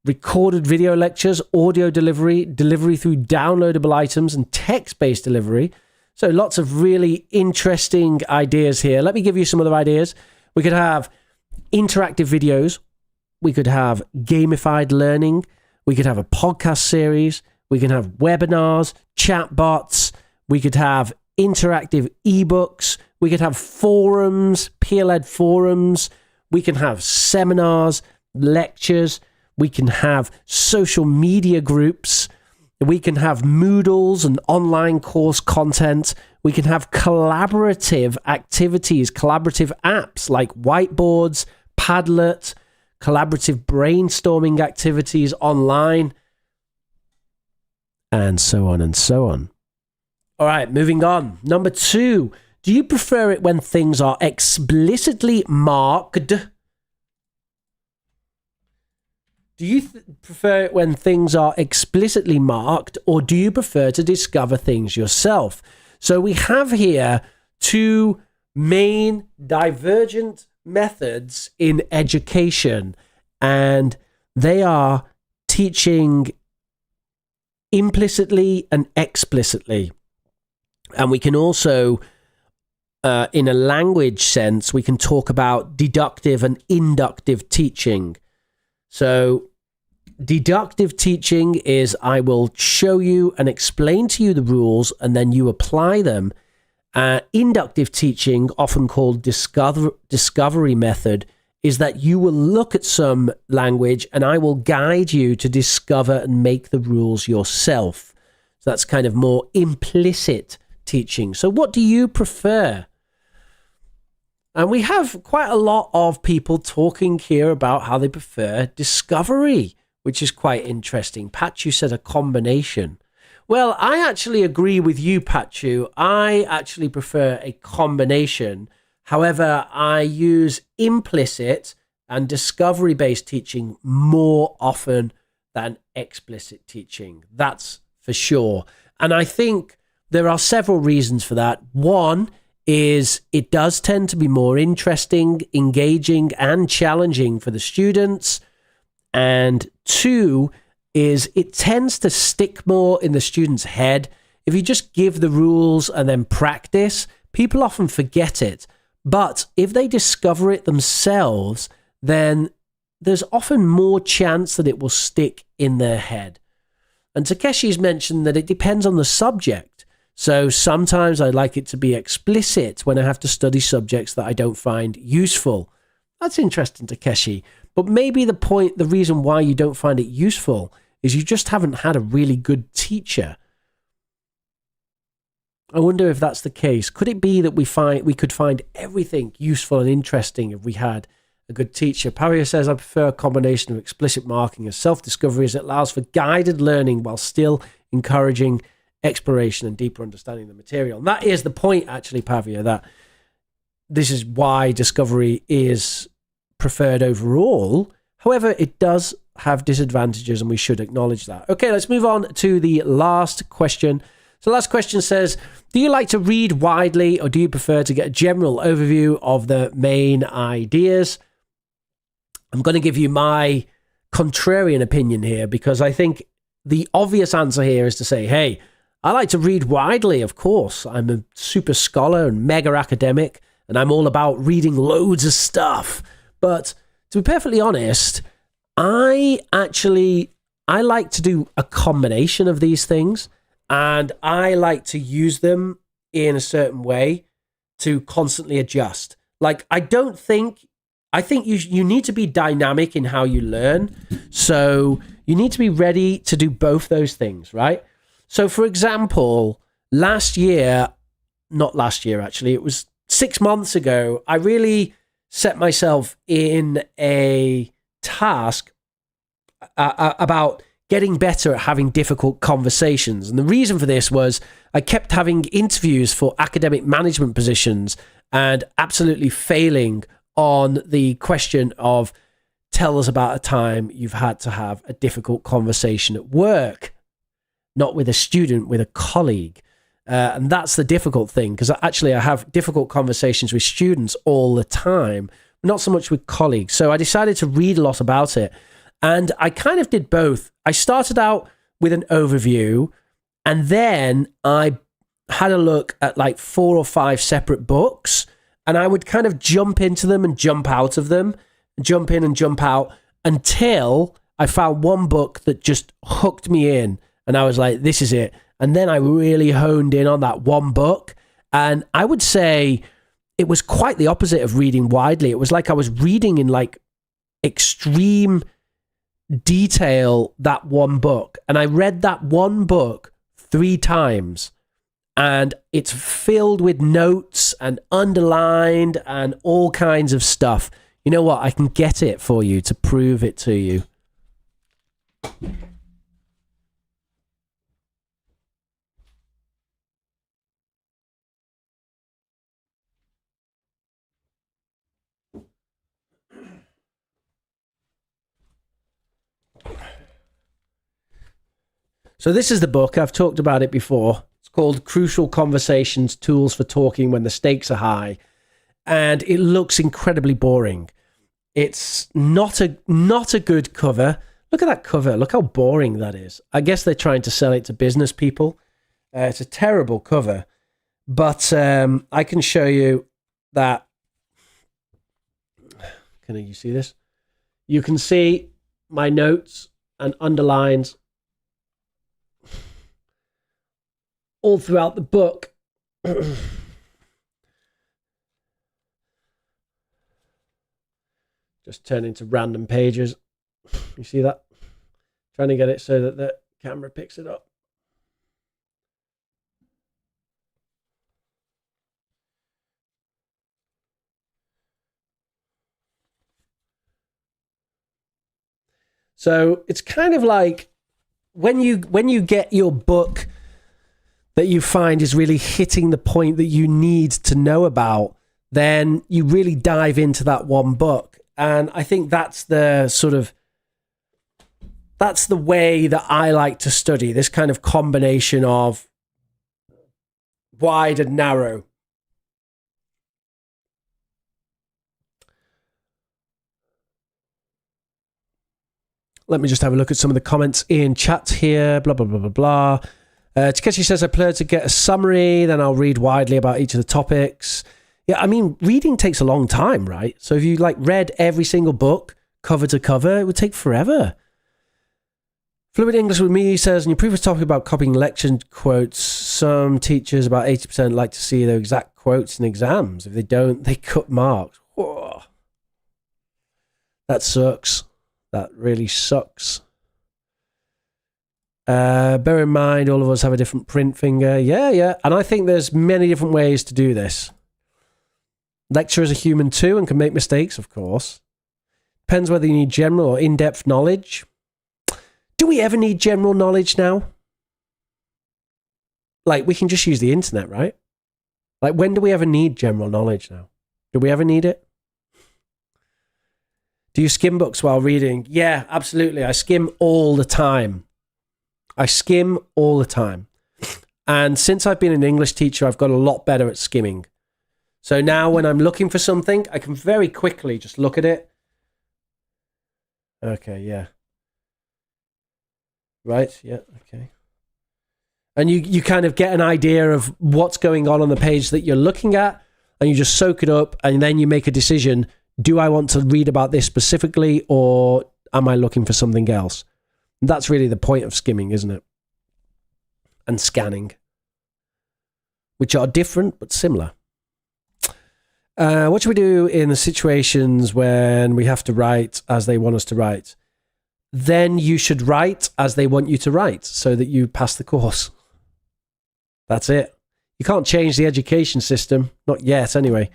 Recorded video lectures, audio delivery, delivery through downloadable items, and text-based delivery. So lots of really interesting ideas here. Let me give you some other ideas. We could have interactive videos. We could have gamified learning. We could have a podcast series. We can have webinars, chatbots. We could have interactive ebooks. We could have forums, peer-led forums. We can have seminars, lectures. We can have social media groups. We can have Moodles and online course content. We can have collaborative activities, collaborative apps like whiteboards, Padlet, collaborative brainstorming activities online, and so on and so on. All right, moving on. Number 2, do you prefer it when things are explicitly marked? Do you prefer it when things are explicitly marked, or do you prefer to discover things yourself? So we have here 2 main divergent methods in education, and they are teaching implicitly and explicitly. And we can also, in a language sense, we can talk about deductive and inductive teaching. So deductive teaching is I will show you and explain to you the rules and then you apply them. Inductive teaching, often called discovery method, is that you will look at some language and I will guide you to discover and make the rules yourself. So that's kind of more implicit teaching. So what do you prefer? And we have quite a lot of people talking here about how they prefer discovery, which is quite interesting. Pachu said a combination. Well, I actually agree with you, Pachu. I actually prefer a combination. However, I use implicit and discovery-based teaching more often than explicit teaching. That's for sure. And I think there are several reasons for that. One is it does tend to be more interesting, engaging, and challenging for the students. And 2 is it tends to stick more in the student's head. If you just give the rules and then practice, people often forget it. But if they discover it themselves, then there's often more chance that it will stick in their head. And Takeshi's mentioned that it depends on the subject. So sometimes I like it to be explicit when I have to study subjects that I don't find useful. That's interesting, Takeshi. But maybe the reason why you don't find it useful is you just haven't had a really good teacher. I wonder if that's the case. Could it be that we could find everything useful and interesting if we had a good teacher? Paria says, I prefer a combination of explicit marking and self-discovery as it allows for guided learning while still encouraging exploration and deeper understanding of the material. And that is the point, actually, Pavia, that this is why discovery is preferred overall. However, it does have disadvantages and we should acknowledge that. Okay, let's move on to the last question. So the last question says, do you like to read widely or do you prefer to get a general overview of the main ideas? I'm going to give you my contrarian opinion here because I think the obvious answer here is to say, hey, I like to read widely, of course. I'm a super scholar and mega academic, and I'm all about reading loads of stuff. But to be perfectly honest, I like to do a combination of these things, and I like to use them in a certain way to constantly adjust. Like, I think you need to be dynamic in how you learn. So you need to be ready to do both those things, right? So, for example, it was 6 months ago, I really set myself in a task about getting better at having difficult conversations. And the reason for this was I kept having interviews for academic management positions and absolutely failing on the question of tell us about a time you've had to have a difficult conversation at work. Not with a student, with a colleague. And that's the difficult thing, because actually I have difficult conversations with students all the time, not so much with colleagues. So I decided to read a lot about it. And I kind of did both. I started out with an overview, and then I had a look at like 4 or 5 separate books, and I would kind of jump into them and jump out of them, jump in and jump out until I found one book that just hooked me in, and I was like, this is it. And then I really honed in on that one book, and I would say it was quite the opposite of reading widely. It was like I was reading in like extreme detail that one book, and I read that one book 3 times, and it's filled with notes and underlined and all kinds of stuff. You know what? I can get it for you to prove it to you. So this is the book. I've talked about it before. It's called Crucial Conversations, Tools for Talking When the Stakes Are High. And it looks incredibly boring. It's not a good cover. Look at that cover. Look how boring that is. I guess they're trying to sell it to business people. It's a terrible cover. But I can show you that. Can you see this? You can see my notes and underlines all throughout the book. Just turn into random pages. You see that? Trying to get it so that the camera picks it up. So it's kind of like when you get your book that you find is really hitting the point that you need to know about, then you really dive into that one book. And I think that's the way that I like to study, this kind of combination of wide and narrow. Let me just have a look at some of the comments in chat here. Blah, blah, blah, blah, blah. Takeshi says, I plan to get a summary, then I'll read widely about each of the topics. Yeah, I mean, reading takes a long time, right? So if you like read every single book cover to cover, it would take forever. Fluid English with me says, in your previous topic about copying lecture quotes, some teachers, about 80%, like to see their exact quotes in exams. If they don't, they cut marks. Whoa. That sucks. That really sucks. Bear in mind, all of us have a different print finger. Yeah. And I think there's many different ways to do this. Lecturers are human too and can make mistakes, of course. Depends whether you need general or in-depth knowledge. Do we ever need general knowledge now? Like, we can just use the internet, right? Like, when do we ever need general knowledge now? Do we ever need it? Do you skim books while reading? Yeah, absolutely. I skim all the time. And since I've been an English teacher, I've got a lot better at skimming. So now when I'm looking for something, I can very quickly just look at it. Okay, yeah. Right, yeah, okay. And you kind of get an idea of what's going on the page that you're looking at, and you just soak it up, and then you make a decision. Do I want to read about this specifically, or am I looking for something else? That's really the point of skimming, isn't it? And scanning, which are different but similar. What should we do in the situations when we have to write as they want us to write? Then you should write as they want you to write so that you pass the course. That's it. You can't change the education system. Not yet, anyway.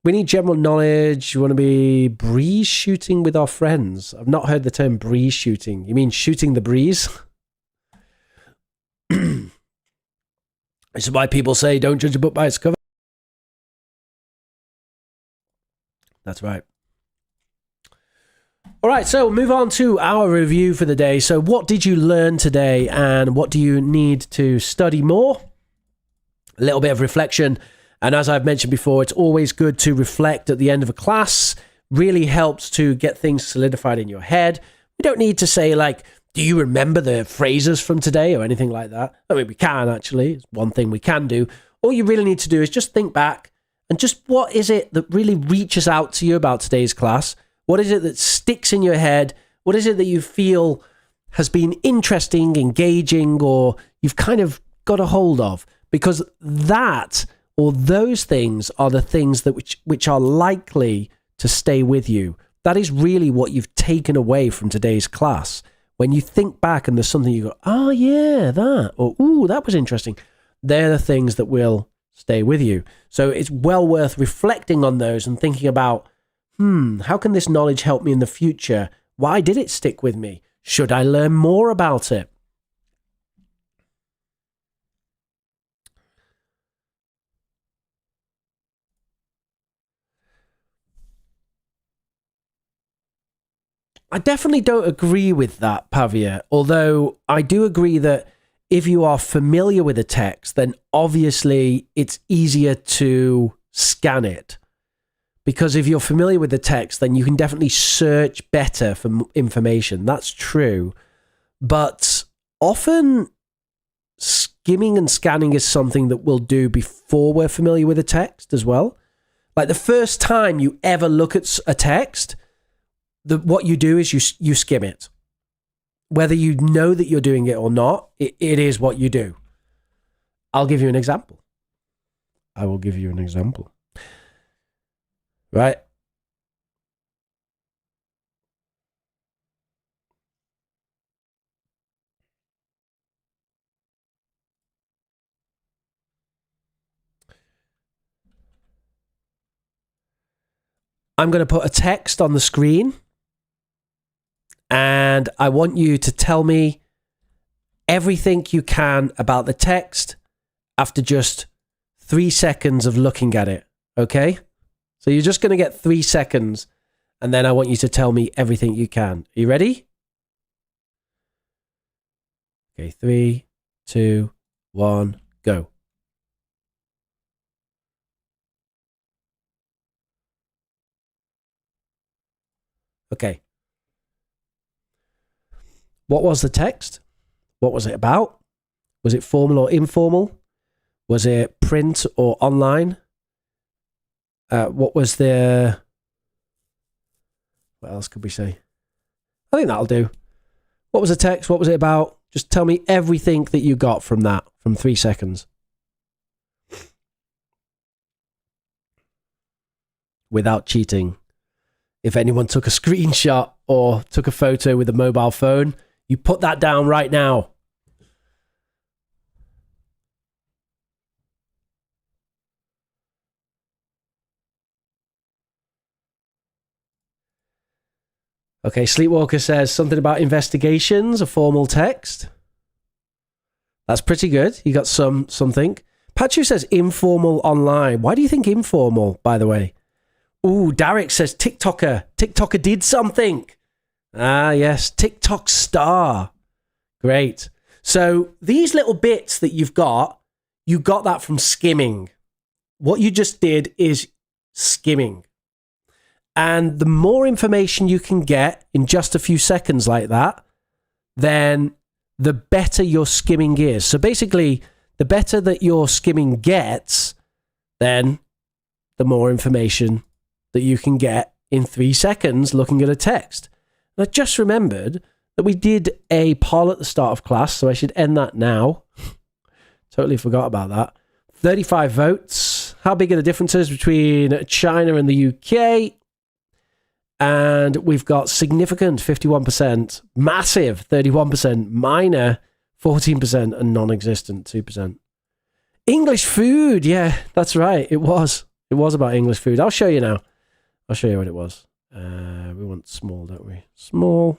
We need general knowledge. You want to be breeze shooting with our friends. I've not heard the term breeze shooting. You mean shooting the breeze? This is why people say don't judge a book by its cover. That's right. All right, so move on to our review for the day. So what did you learn today, and what do you need to study more? A little bit of reflection. And as I've mentioned before, it's always good to reflect at the end of a class. Really helps to get things solidified in your head. We don't need to say like, Do you remember the phrases from today or anything like that? I mean, we can actually. It's one thing we can do. All you really need to do is just think back and just what is it that really reaches out to you about today's class? What is it that sticks in your head? What is it that you feel has been interesting, engaging, or you've kind of got a hold of? Because that or those things are the things that which are likely to stay with you. That is really what you've taken away from today's class. When you think back and there's something you go, oh yeah, that, or ooh, that was interesting. They're the things that will stay with you. So it's well worth reflecting on those and thinking about, how can this knowledge help me in the future? Why did it stick with me? Should I learn more about it? I definitely don't agree with that, Pavia, although I do agree that if you are familiar with a text, then obviously it's easier to scan it. Because if you're familiar with the text, then you can definitely search better for information. That's true. But often skimming and scanning is something that we'll do before we're familiar with a text as well. Like the first time you ever look at a text, what you do is you skim it. Whether you know that you're doing it or not, it is what you do. I'll give you an example. I will give you an example. Right? I'm going to put a text on the screen. And I want you to tell me everything you can about the text after just 3 seconds of looking at it. Okay? So you're just going to get 3 seconds, and then I want you to tell me everything you can. Are you ready? Okay, 3, 2, 1, go. Okay. What was the text? What was it about? Was it formal or informal? Was it print or online? What was the... What else could we say? I think that'll do. What was the text? What was it about? Just tell me everything that you got from that, from 3 seconds. Without cheating. If anyone took a screenshot or took a photo with a mobile phone, you put that down right now. Okay, Sleepwalker says something about investigations, a formal text. That's pretty good. You got something. Pachu says informal online. Why do you think informal, by the way? Ooh, Derek says TikToker. TikToker did something. Ah, yes. TikTok star. Great. So these little bits that you got that from skimming. What you just did is skimming. And the more information you can get in just a few seconds like that, then the better your skimming is. So basically, the better that your skimming gets, then the more information that you can get in 3 seconds looking at a text. And I just remembered that we did a poll at the start of class, so I should end that now. Totally forgot about that. 35 votes. How big are the differences between China and the UK? And we've got significant 51%, massive 31%, minor 14%, and non-existent 2%. English food, yeah, that's right. It was about English food. I'll show you now. I'll show you what it was. We want small, don't we? Small.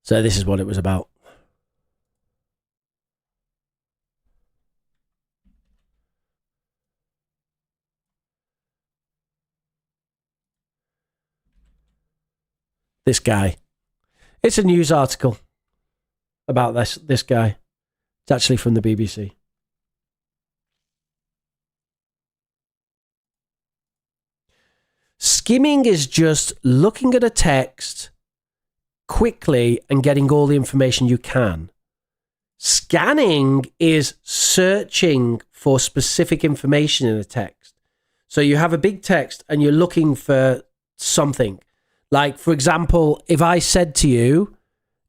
So this is what it was about. This guy. It's a news article about this guy. It's actually from the BBC. Skimming is just looking at a text quickly and getting all the information you can. Scanning is searching for specific information in a text. So you have a big text and you're looking for something. Like, for example, if I said to you,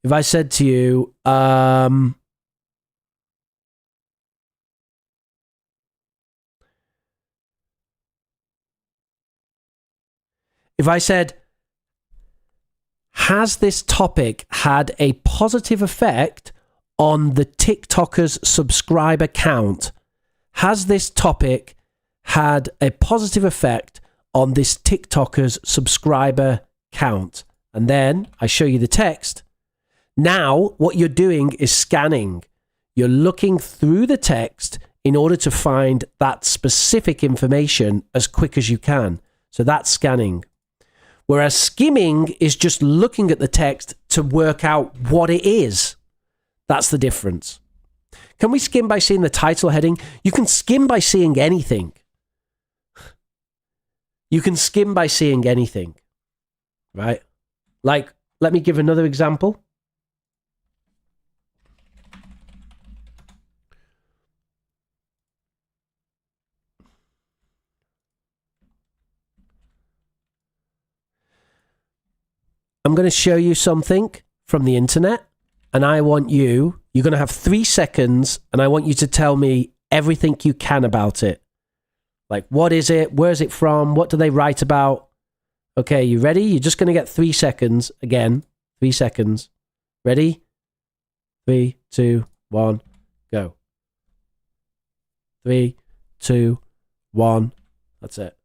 if I said has this topic had a positive effect on the TikToker's subscriber count? Has this topic had a positive effect on this TikToker's subscriber count? And then I show you the text. Now, what you're doing is scanning. You're looking through the text in order to find that specific information as quick as you can. So that's scanning. Whereas skimming is just looking at the text to work out what it is. That's the difference. Can we skim by seeing the title heading? You can skim by seeing anything. You can skim by seeing anything, right? Like, let me give another example. I'm going to show you something from the internet, and I want you're going to have 3 seconds, and I want you to tell me everything you can about it. Like, what is it? Where's it from? What do they write about? Okay, you ready? You're just going to get 3 seconds. Again, 3 seconds. Ready? 3, 2, 1, go. 3, 2, 1. That's it.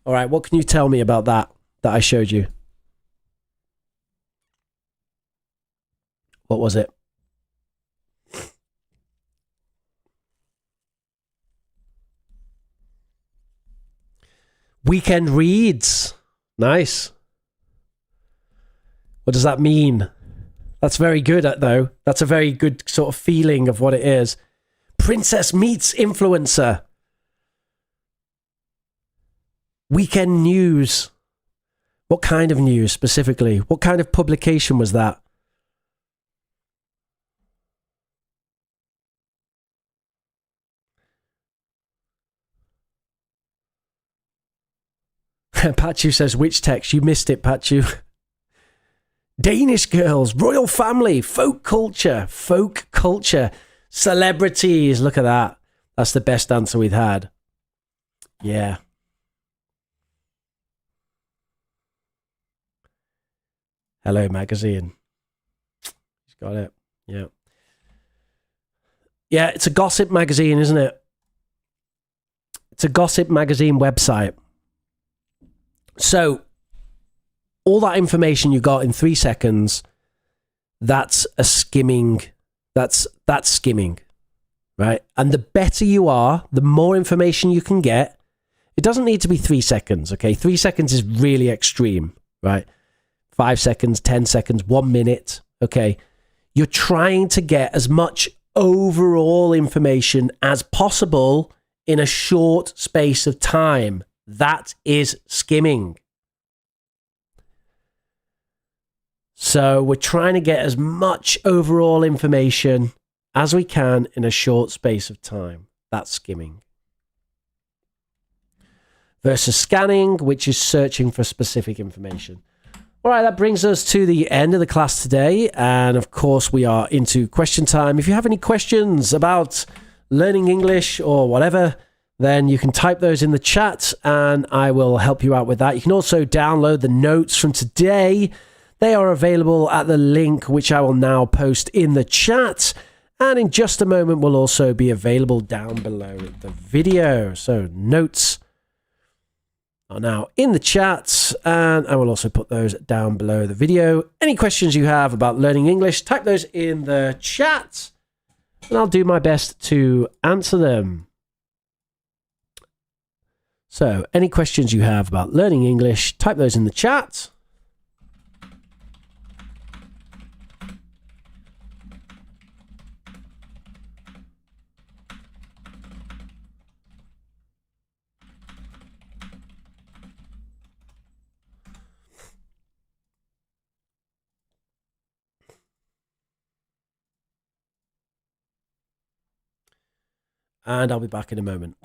All right, what can you tell me about that I showed you? What was it? Weekend reads. Nice. What does that mean? That's very good, though. That's a very good sort of feeling of what it is. Princess meets influencer. Weekend news. What kind of news specifically? What kind of publication was that? Pachu says, which text? You missed it, Pachu. Danish girls, royal family, folk culture, celebrities. Look at that. That's the best answer we've had. Yeah. Hello Magazine. He's got it. Yeah. Yeah, it's a gossip magazine, isn't it? It's a gossip magazine website. So, all that information you got in 3 seconds, that's a skimming. That's skimming, right? And the better you are, the more information you can get. It doesn't need to be 3 seconds, okay? 3 seconds is really extreme, right? 5 seconds, 10 seconds, 1 minute, okay? You're trying to get as much overall information as possible in a short space of time. That is skimming. So we're trying to get as much overall information as we can in a short space of time. That's skimming. Versus scanning, which is searching for specific information. All right, that brings us to the end of the class today. And of course, we are into question time. If you have any questions about learning English or whatever, then you can type those in the chat and I will help you out with that. You can also download the notes from today. They are available at the link, which I will now post in the chat. And in just a moment, will also be available down below the video. So notes are now in the chat, and I will also put those down below the video. Any questions you have about learning English, type those in the chat, and I'll do my best to answer them. So, any questions you have about learning English, type those in the chat. and I'll be back in a moment.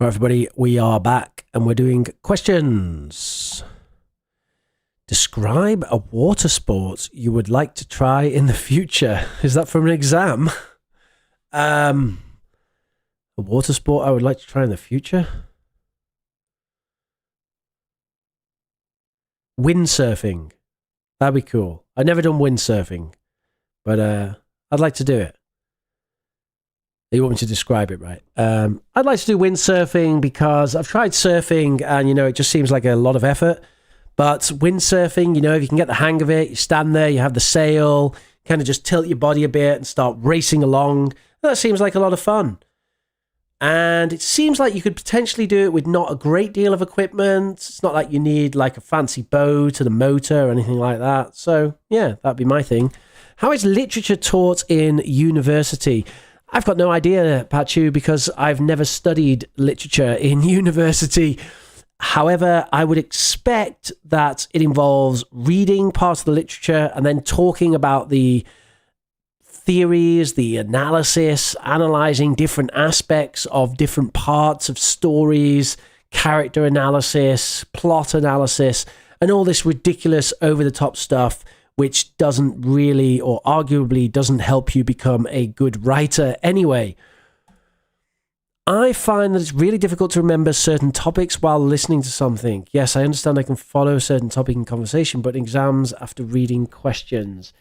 Right, everybody, we are back and we're doing questions. Describe a water sport you would like to try in the future. Is that from an exam? A water sport I would like to try in the future? Windsurfing. That'd be cool. I've never done windsurfing, but I'd like to do it. You want me to describe it, right? I'd like to do windsurfing because I've tried surfing and, it just seems like a lot of effort. But windsurfing, if you can get the hang of it, you stand there, you have the sail, kind of just tilt your body a bit and start racing along. That seems like a lot of fun. And it seems like you could potentially do it with not a great deal of equipment. It's not like you need like a fancy boat and a motor or anything like that. So, yeah, that'd be my thing. How is literature taught in university? I've got no idea, Pachu, because I've never studied literature in university. However, I would expect that it involves reading part of the literature and then talking about the theories, the analysis, analyzing different aspects of different parts of stories, character analysis, plot analysis, and all this ridiculous over-the-top stuff which doesn't really, or arguably doesn't help you become a good writer anyway. I find that it's really difficult to remember certain topics while listening to something. Yes, I understand I can follow a certain topic in conversation, but in exams after reading questions.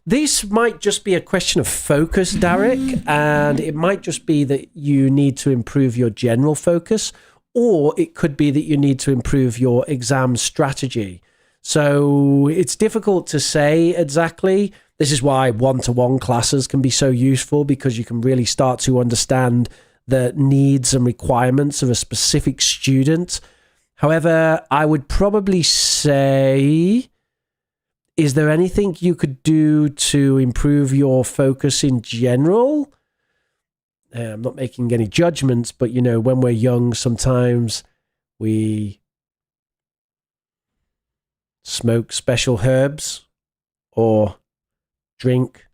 This might just be a question of focus, Derek, and it might just be that you need to improve your general focus, or it could be that you need to improve your exam strategy. So it's difficult to say exactly. This is why one-to-one classes can be so useful, because you can really start to understand the needs and requirements of a specific student. However, I would probably say, is there anything you could do to improve your focus in general? I'm not making any judgments, but when we're young, sometimes we smoke special herbs or drink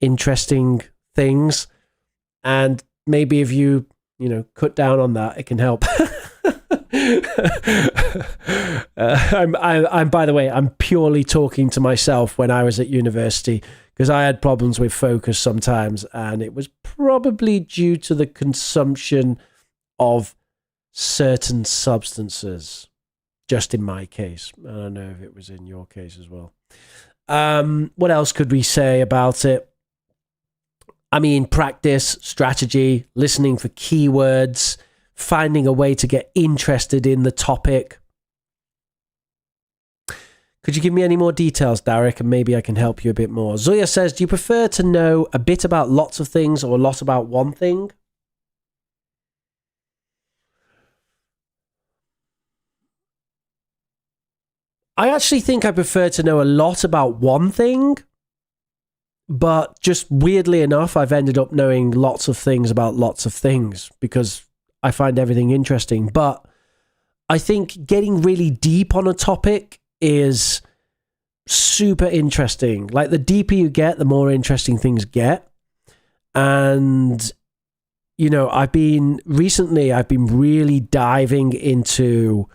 interesting things, and maybe if you cut down on that, it can help. I'm by the way, I'm purely talking to myself when I was at university, because I had problems with focus sometimes, and it was probably due to the consumption of certain substances. Just in my case. I don't know if it was in your case as well. What else could we say about it? I mean, practice, strategy, listening for keywords, finding a way to get interested in the topic. Could you give me any more details, Derek, and maybe I can help you a bit more? Zoya says, do you prefer to know a bit about lots of things or a lot about one thing? I actually think I prefer to know a lot about one thing, but just weirdly enough, I've ended up knowing lots of things about lots of things because I find everything interesting. But I think getting really deep on a topic is super interesting. Like, the deeper you get, the more interesting things get. And, I've been really diving into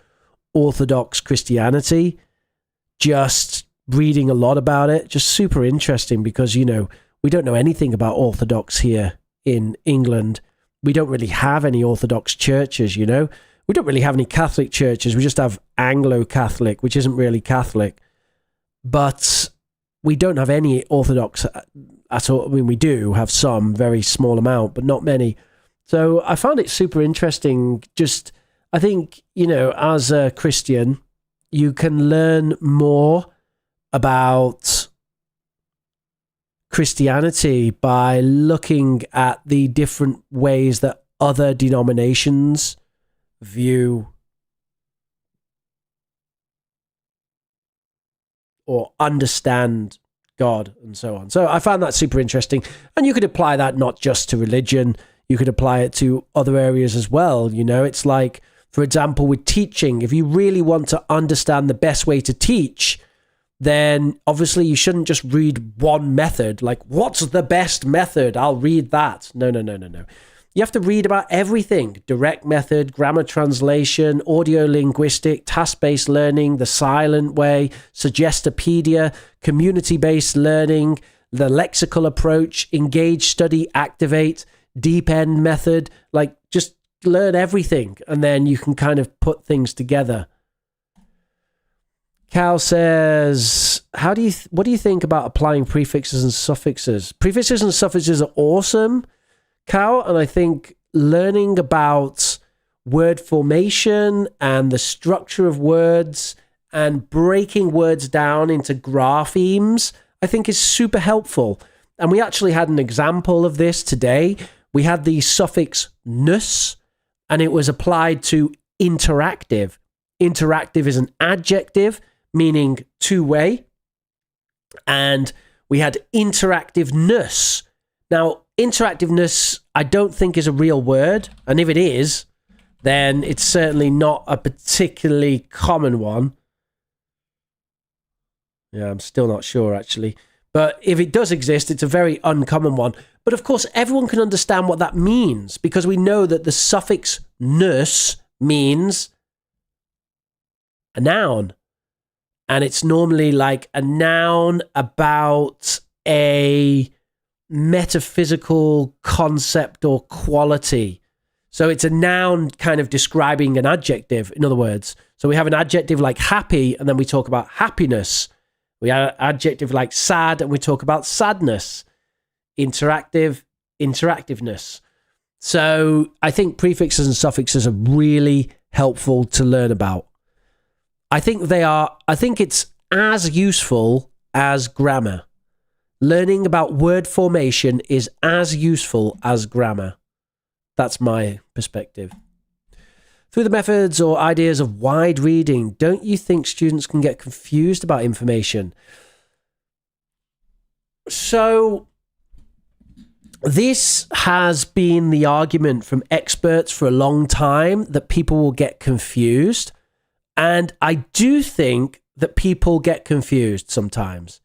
Orthodox Christianity, just reading a lot about it, just super interesting because, we don't know anything about Orthodox here in England. We don't really have any Orthodox churches, We don't really have any Catholic churches. We just have Anglo-Catholic, which isn't really Catholic. But we don't have any Orthodox at all. I mean, we do have some, very small amount, but not many. So I found it super interesting. Just, I think, as a Christian, you can learn more about Christianity by looking at the different ways that other denominations view or understand God and so on. So I found that super interesting. And you could apply that not just to religion, you could apply it to other areas as well. It's like, for example, with teaching, if you really want to understand the best way to teach, then obviously you shouldn't just read one method. Like, what's the best method? I'll read that. No. You have to read about everything. Direct method, grammar translation, audio linguistic, task-based learning, the silent way, Suggestopedia, community-based learning, the lexical approach, engage, study, activate, deep end method. Like, just learn everything, and then you can kind of put things together. Cal says, what do you think about applying prefixes and suffixes? Prefixes and suffixes are awesome, Cal, and I think learning about word formation and the structure of words and breaking words down into graphemes, I think is super helpful. And we actually had an example of this today. We had the suffix nus, and it was applied to interactive. Interactive is an adjective, meaning two-way. And we had interactiveness. Now, interactiveness, I don't think is a real word. And if it is, then it's certainly not a particularly common one. Yeah, I'm still not sure, actually. But if it does exist, it's a very uncommon one. But of course, everyone can understand what that means because we know that the suffix nus means a noun. And it's normally like a noun about a metaphysical concept or quality. So it's a noun kind of describing an adjective, in other words. So we have an adjective like happy, and then we talk about happiness. We have an adjective like sad, and we talk about sadness. Interactive, interactiveness. So I think prefixes and suffixes are really helpful to learn about. I think it's as useful as grammar. Learning about word formation is as useful as grammar. That's my perspective. Through the methods or ideas of wide reading, don't you think students can get confused about information? So this has been the argument from experts for a long time, that people will get confused. And I do think that people get confused sometimes.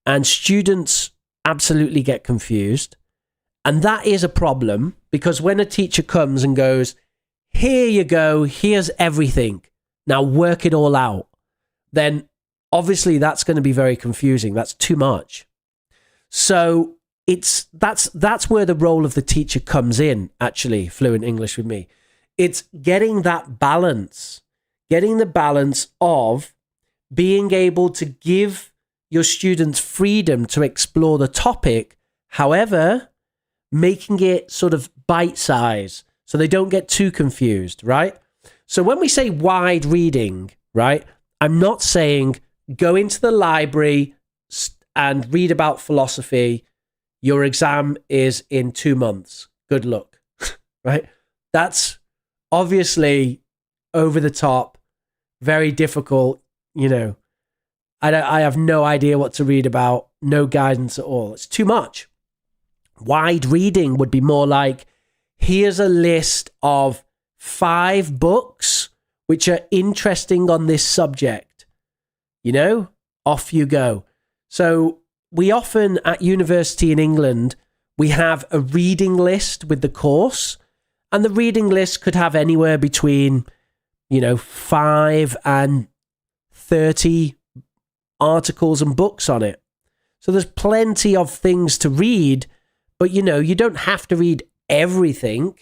And students absolutely get confused. And that is a problem, because when a teacher comes and goes, here you go, here's everything, now work it all out, then obviously that's going to be very confusing. That's too much. So that's where the role of the teacher comes in, actually, Fluent English with me. It's getting that balance, getting the balance of being able to give your students freedom to explore the topic, however, making it sort of bite-size so they don't get too confused, right? So when we say wide reading, right, I'm not saying go into the library and read about philosophy. Your exam is in 2 months. Good luck, right? That's obviously over the top, very difficult, I have no idea what to read about, no guidance at all. It's too much. Wide reading would be more like, here's a list of 5 books which are interesting on this subject. Off you go. So we often at university in England, we have a reading list with the course, and the reading list could have anywhere between 5 and 30 articles and books on it. So there's plenty of things to read, but you don't have to read everything.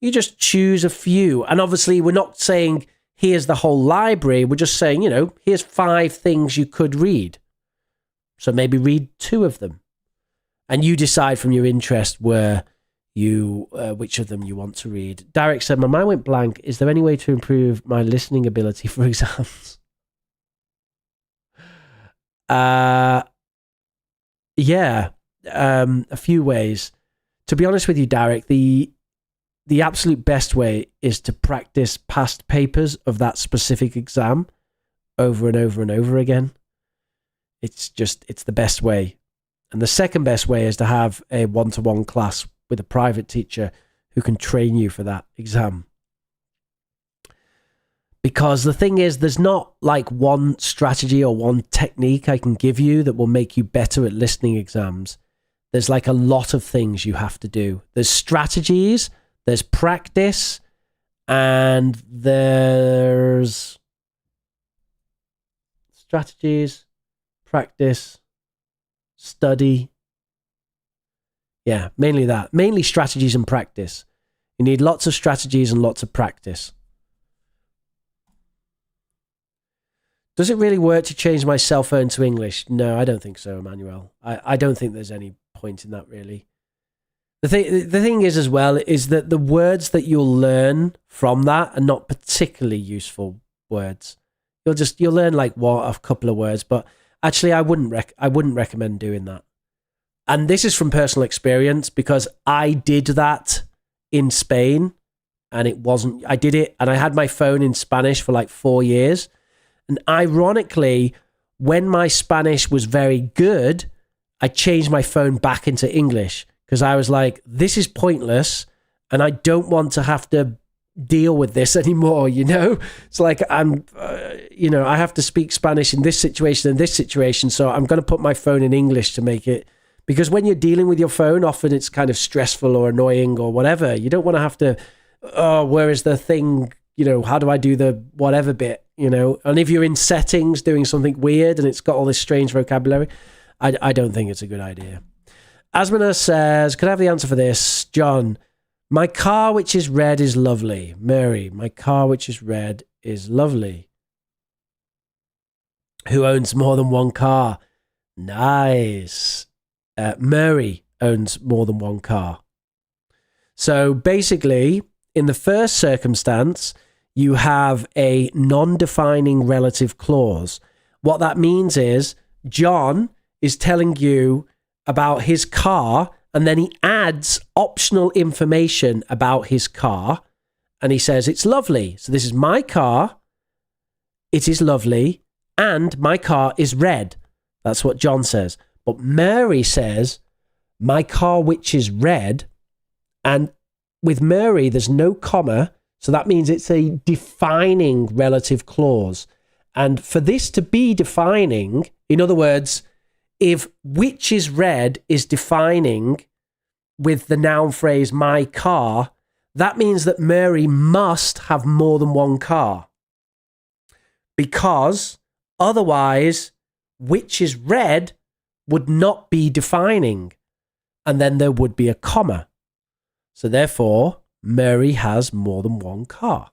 You just choose a few. And obviously we're not saying here's the whole library. We're just saying, here's 5 things you could read. So maybe read 2 of them. And you decide from your interest which of them you want to read. Derek said, my mind went blank. Is there any way to improve my listening ability for exams? Yeah, a few ways. To be honest with you, Derek, the absolute best way is to practice past papers of that specific exam over and over and over again. It's the best way. And the second best way is to have a one-to-one class with a private teacher who can train you for that exam. Because the thing is, there's not like one strategy or one technique I can give you that will make you better at listening exams. There's like a lot of things you have to do. There's strategies, there's practice, and there's strategies, practice, study. Yeah, mainly that. Mainly strategies and practice. You need lots of strategies and lots of practice. Does it really work to change my cell phone to English? No, I don't think so, Emmanuel. I don't think there's any point in that, really. The thing is as well, is that the words that you'll learn from that are not particularly useful words. You'll learn like a couple of words, but actually I wouldn't recommend doing that. And this is from personal experience, because I did that in Spain, and I did it, and I had my phone in Spanish for like 4 years. And ironically, when my Spanish was very good, I changed my phone back into English, because I was like, this is pointless and I don't want to have to deal with this anymore. It's like I have to speak Spanish in this situation and this situation. So I'm going to put my phone in English to make it, because when you're dealing with your phone, often it's kind of stressful or annoying or whatever. You don't want to have to, where is the thing? How do I do the whatever bit? And if you're in settings doing something weird and it's got all this strange vocabulary, I don't think it's a good idea. Asmina says, could I have the answer for this? John, my car which is red is lovely. Mary, my car which is red is lovely. Who owns more than one car? Nice. Mary owns more than one car. So basically, in the first circumstance, you have a non-defining relative clause. What that means is John is telling you about his car, and then he adds optional information about his car, and he says, it's lovely. So this is my car, it is lovely, and my car is red. That's what John says. But Mary says, my car which is red, and with Mary, there's no comma, so that means it's a defining relative clause. And for this to be defining, in other words, if which is red is defining with the noun phrase my car, that means that Mary must have more than one car. Because otherwise, which is red would not be defining, and then there would be a comma. So therefore, Mary has more than one car.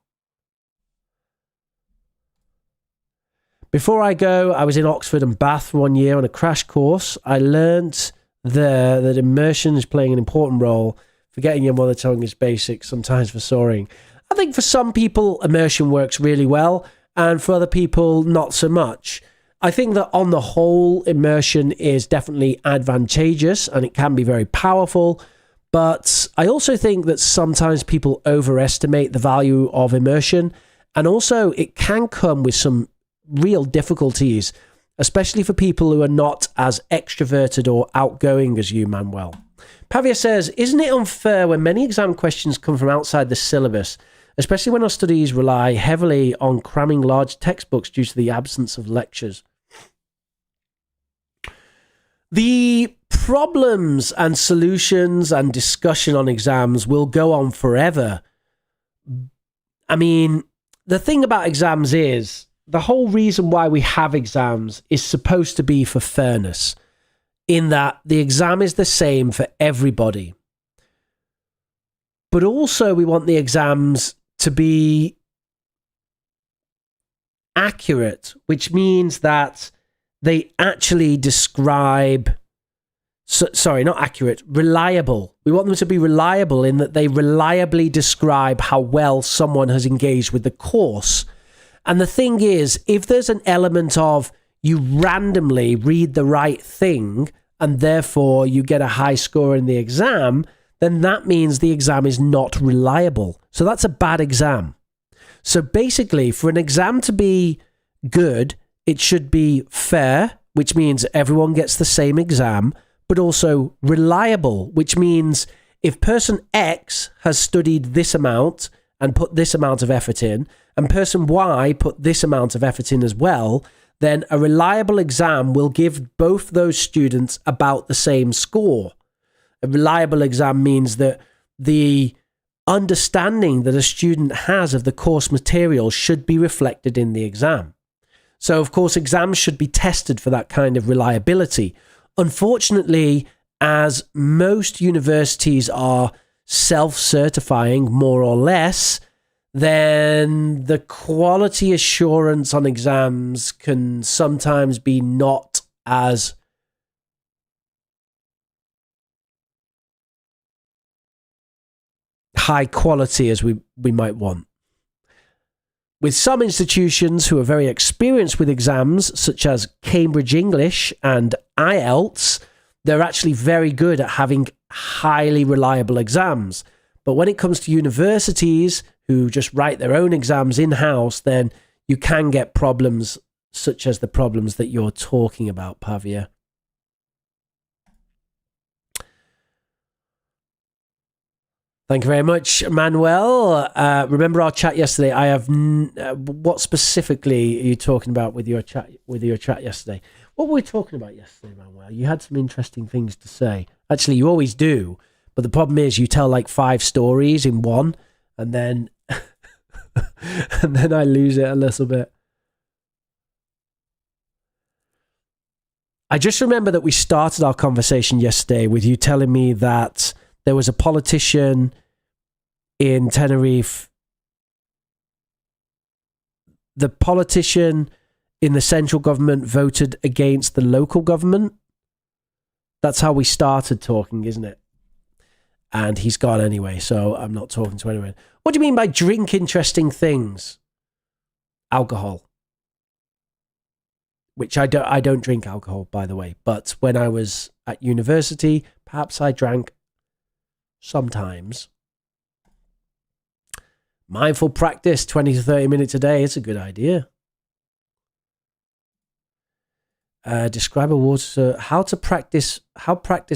Before I go, I was in Oxford and Bath for 1 year on a crash course. I learnt there that immersion is playing an important role. Forgetting your mother tongue is basic, sometimes for soaring. I think for some people, immersion works really well, and for other people, not so much. I think that on the whole, immersion is definitely advantageous and it can be very powerful. But I also think that sometimes people overestimate the value of immersion. And also it can come with some real difficulties, especially for people who are not as extroverted or outgoing as you, Manuel. Pavia says, isn't it unfair when many exam questions come from outside the syllabus, especially when our studies rely heavily on cramming large textbooks due to the absence of lectures? The problems and solutions and discussion on exams will go on forever. I mean, the thing about exams is the whole reason why we have exams is supposed to be for fairness, in that the exam is the same for everybody. But also we want the exams to be accurate, which means that they actually describe, sorry, not accurate, reliable. We want them to be reliable in that they reliably describe how well someone has engaged with the course. And the thing is, if there's an element of you randomly read the right thing and therefore you get a high score in the exam, then that means the exam is not reliable. So that's a bad exam. So basically, for an exam to be good, it should be fair, which means everyone gets the same exam, but also reliable, which means if person X has studied this amount and put this amount of effort in, and person Y put this amount of effort in as well, then a reliable exam will give both those students about the same score. A reliable exam means that the understanding that a student has of the course material should be reflected in the exam. So, of course, exams should be tested for that kind of reliability. Unfortunately, as most universities are self-certifying more or less, then the quality assurance on exams can sometimes be not as high quality as we might want. With some institutions who are very experienced with exams, such as Cambridge English and IELTS, they're actually very good at having highly reliable exams. But when it comes to universities who just write their own exams in-house, then you can get problems such as the problems that you're talking about, Pavia. Thank you very much, Manuel. Remember our chat yesterday? I have. What specifically are you talking about with your chat? Yesterday? What were we talking about yesterday, Manuel? You had some interesting things to say. Actually, you always do. But the problem is, you tell like 5 stories in one, and then and then I lose it a little bit. I just remember that we started our conversation yesterday with you telling me that there was a politician in Tenerife. The politician in the central government voted against the local government. That's how we started talking, isn't it? And he's gone anyway, so I'm not talking to anyone. What do you mean by drink interesting things? Alcohol. Which I don't drink alcohol, by the way. But when I was at university, perhaps I drank sometimes. Mindful practice, 20 to 30 minutes a day. It's a good idea. Describe a water. How practice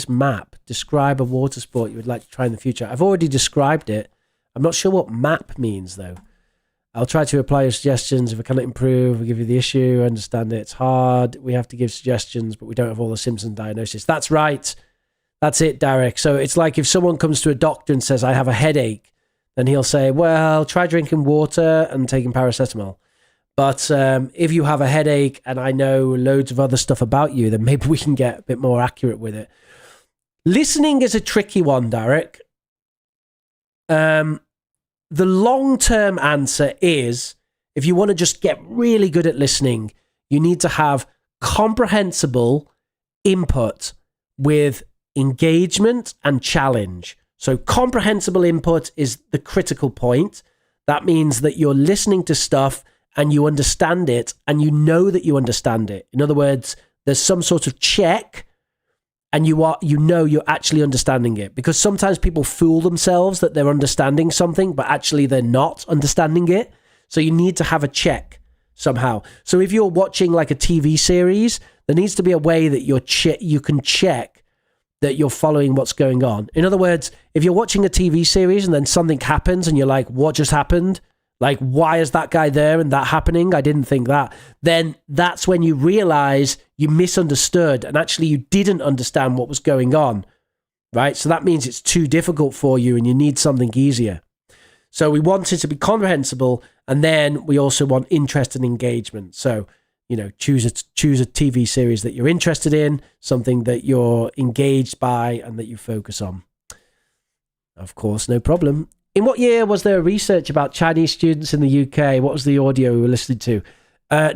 map. Describe a water sport you would like to try in the future. I've already described it. I'm not sure what map means though. I'll try to apply your suggestions. If I cannot improve, we'll give you the issue. I understand it. It's hard. We have to give suggestions, but we don't have all the symptoms and diagnosis. That's right. That's it, Derek. So it's like if someone comes to a doctor and says, I have a headache, then he'll say, well, try drinking water and taking paracetamol. But if you have a headache and I know loads of other stuff about you, then maybe we can get a bit more accurate with it. Listening is a tricky one, Derek. The long-term answer is, if you want to just get really good at listening, you need to have comprehensible input with engagement and challenge. So comprehensible input is the critical point. That means that you're listening to stuff and you understand it and you know that you understand it. In other words, there's some sort of check and you're actually understanding it, because sometimes people fool themselves that they're understanding something, but actually they're not understanding it. So you need to have a check somehow. So if you're watching like a TV series, there needs to be a way that you can check that you're following what's going on. In other words, if you're watching a TV series and then something happens and you're like, what just happened? Like, why is that guy there and that happening? I didn't think that. Then that's when you realize you misunderstood and actually you didn't understand what was going on, right? So that means it's too difficult for you and you need something easier. So we want it to be comprehensible, and then we also want interest and engagement. So, choose a TV series that you're interested in, something that you're engaged by and that you focus on. Of course, no problem. In what year was there research about Chinese students in the UK? What was the audio we were listening to?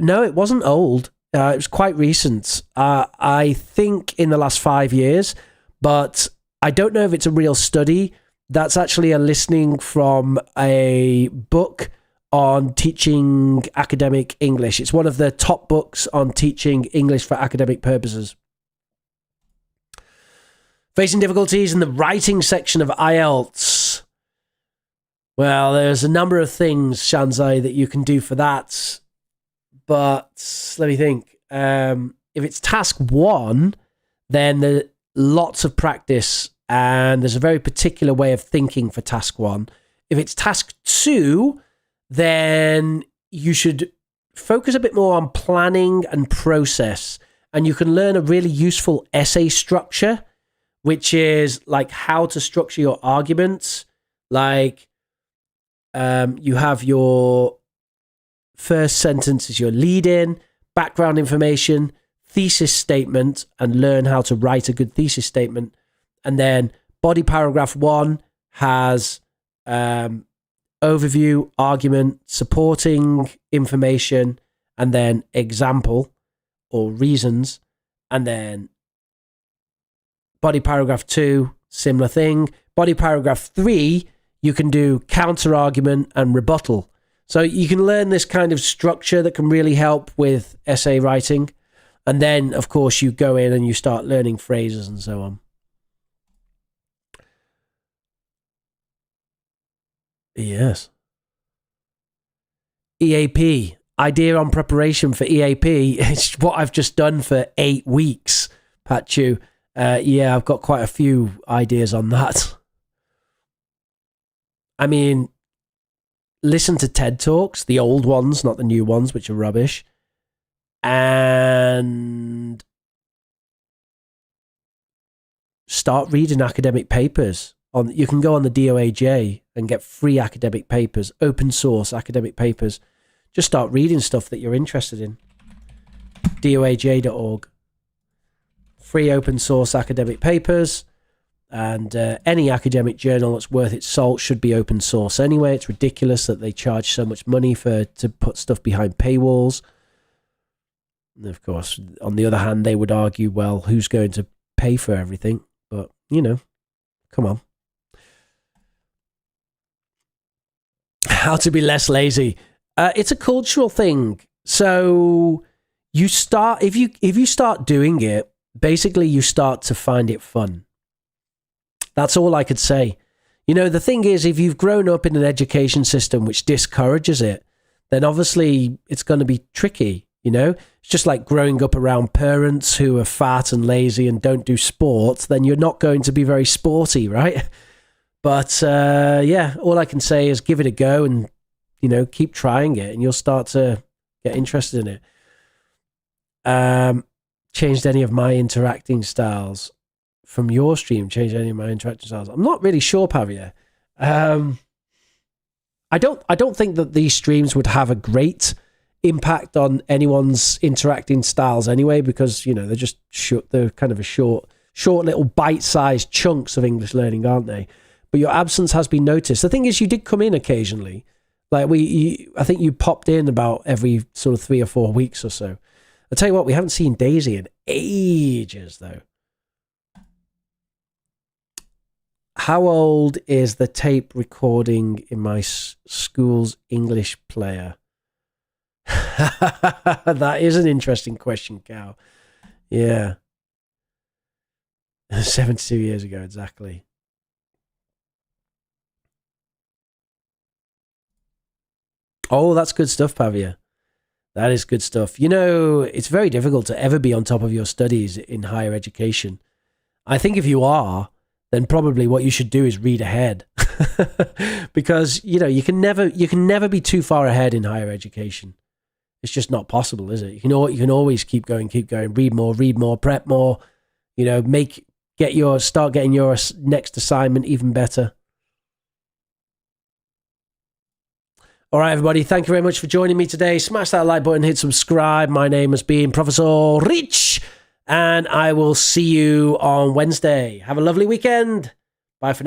No, it wasn't old. It was quite recent. I think in the last 5 years, but I don't know if it's a real study. That's actually a listening from a book on teaching academic English. It's one of the top books on teaching English for academic purposes. Facing difficulties in the writing section of IELTS. Well, there's a number of things, Shanzai, that you can do for that. But let me think. If it's task 1, then there's lots of practice, and there's a very particular way of thinking for task 1. If it's task 2, then you should focus a bit more on planning and process, and you can learn a really useful essay structure, which is like how to structure your arguments. Like you have your first sentence is your lead-in, background information, thesis statement, and learn how to write a good thesis statement. And then body paragraph 1 has overview, argument, supporting information, and then example or reasons. And then body paragraph 2, similar thing. Body paragraph 3, you can do counter argument and rebuttal. So you can learn this kind of structure that can really help with essay writing. And then, of course, you go in and you start learning phrases and so on. Yes. EAP. Idea on preparation for EAP. It's what I've just done for 8 weeks, Pachu. Yeah, I've got quite a few ideas on that. I mean, listen to TED Talks, the old ones, not the new ones, which are rubbish. And start reading academic papers. You can go on the DOAJ and get free academic papers, open source academic papers. Just start reading stuff that you're interested in. DOAJ.org. Free open source academic papers. And any academic journal that's worth its salt should be open source anyway. It's ridiculous that they charge so much money to put stuff behind paywalls. And of course, on the other hand, they would argue, well, who's going to pay for everything? But, come on. How to be less lazy. It's a cultural thing. So you start, if you start doing it, basically you start to find it fun. That's all I could say. The thing is, if you've grown up in an education system which discourages it, then obviously it's going to be tricky, It's just like growing up around parents who are fat and lazy and don't do sport, then you're not going to be very sporty, right? But yeah, all I can say is give it a go and, keep trying it and you'll start to get interested in it. Changed any of my interacting styles from your stream? Changed any of my interacting styles? I'm not really sure, Pavia. I don't think that these streams would have a great impact on anyone's interacting styles anyway, because they're just they're kind of a short little bite-sized chunks of English learning, aren't they? But your absence has been noticed. The thing is, you did come in occasionally. Like I think you popped in about every sort of 3 or 4 weeks or so. I'll tell you what, we haven't seen Daisy in ages though. How old is the tape recording in my school's English player? That is an interesting question, Cal. Yeah. 72 years ago, exactly. Oh, that's good stuff, Pavia. That is good stuff. It's very difficult to ever be on top of your studies in higher education. I think if you are, then probably what you should do is read ahead. Because, you can never be too far ahead in higher education. It's just not possible, is it? You can always keep going, read more, prep more, start getting your next assignment even better. All right, everybody, thank you very much for joining me today. Smash that like button, hit subscribe. My name has been Professor Rich, and I will see you on Wednesday. Have a lovely weekend.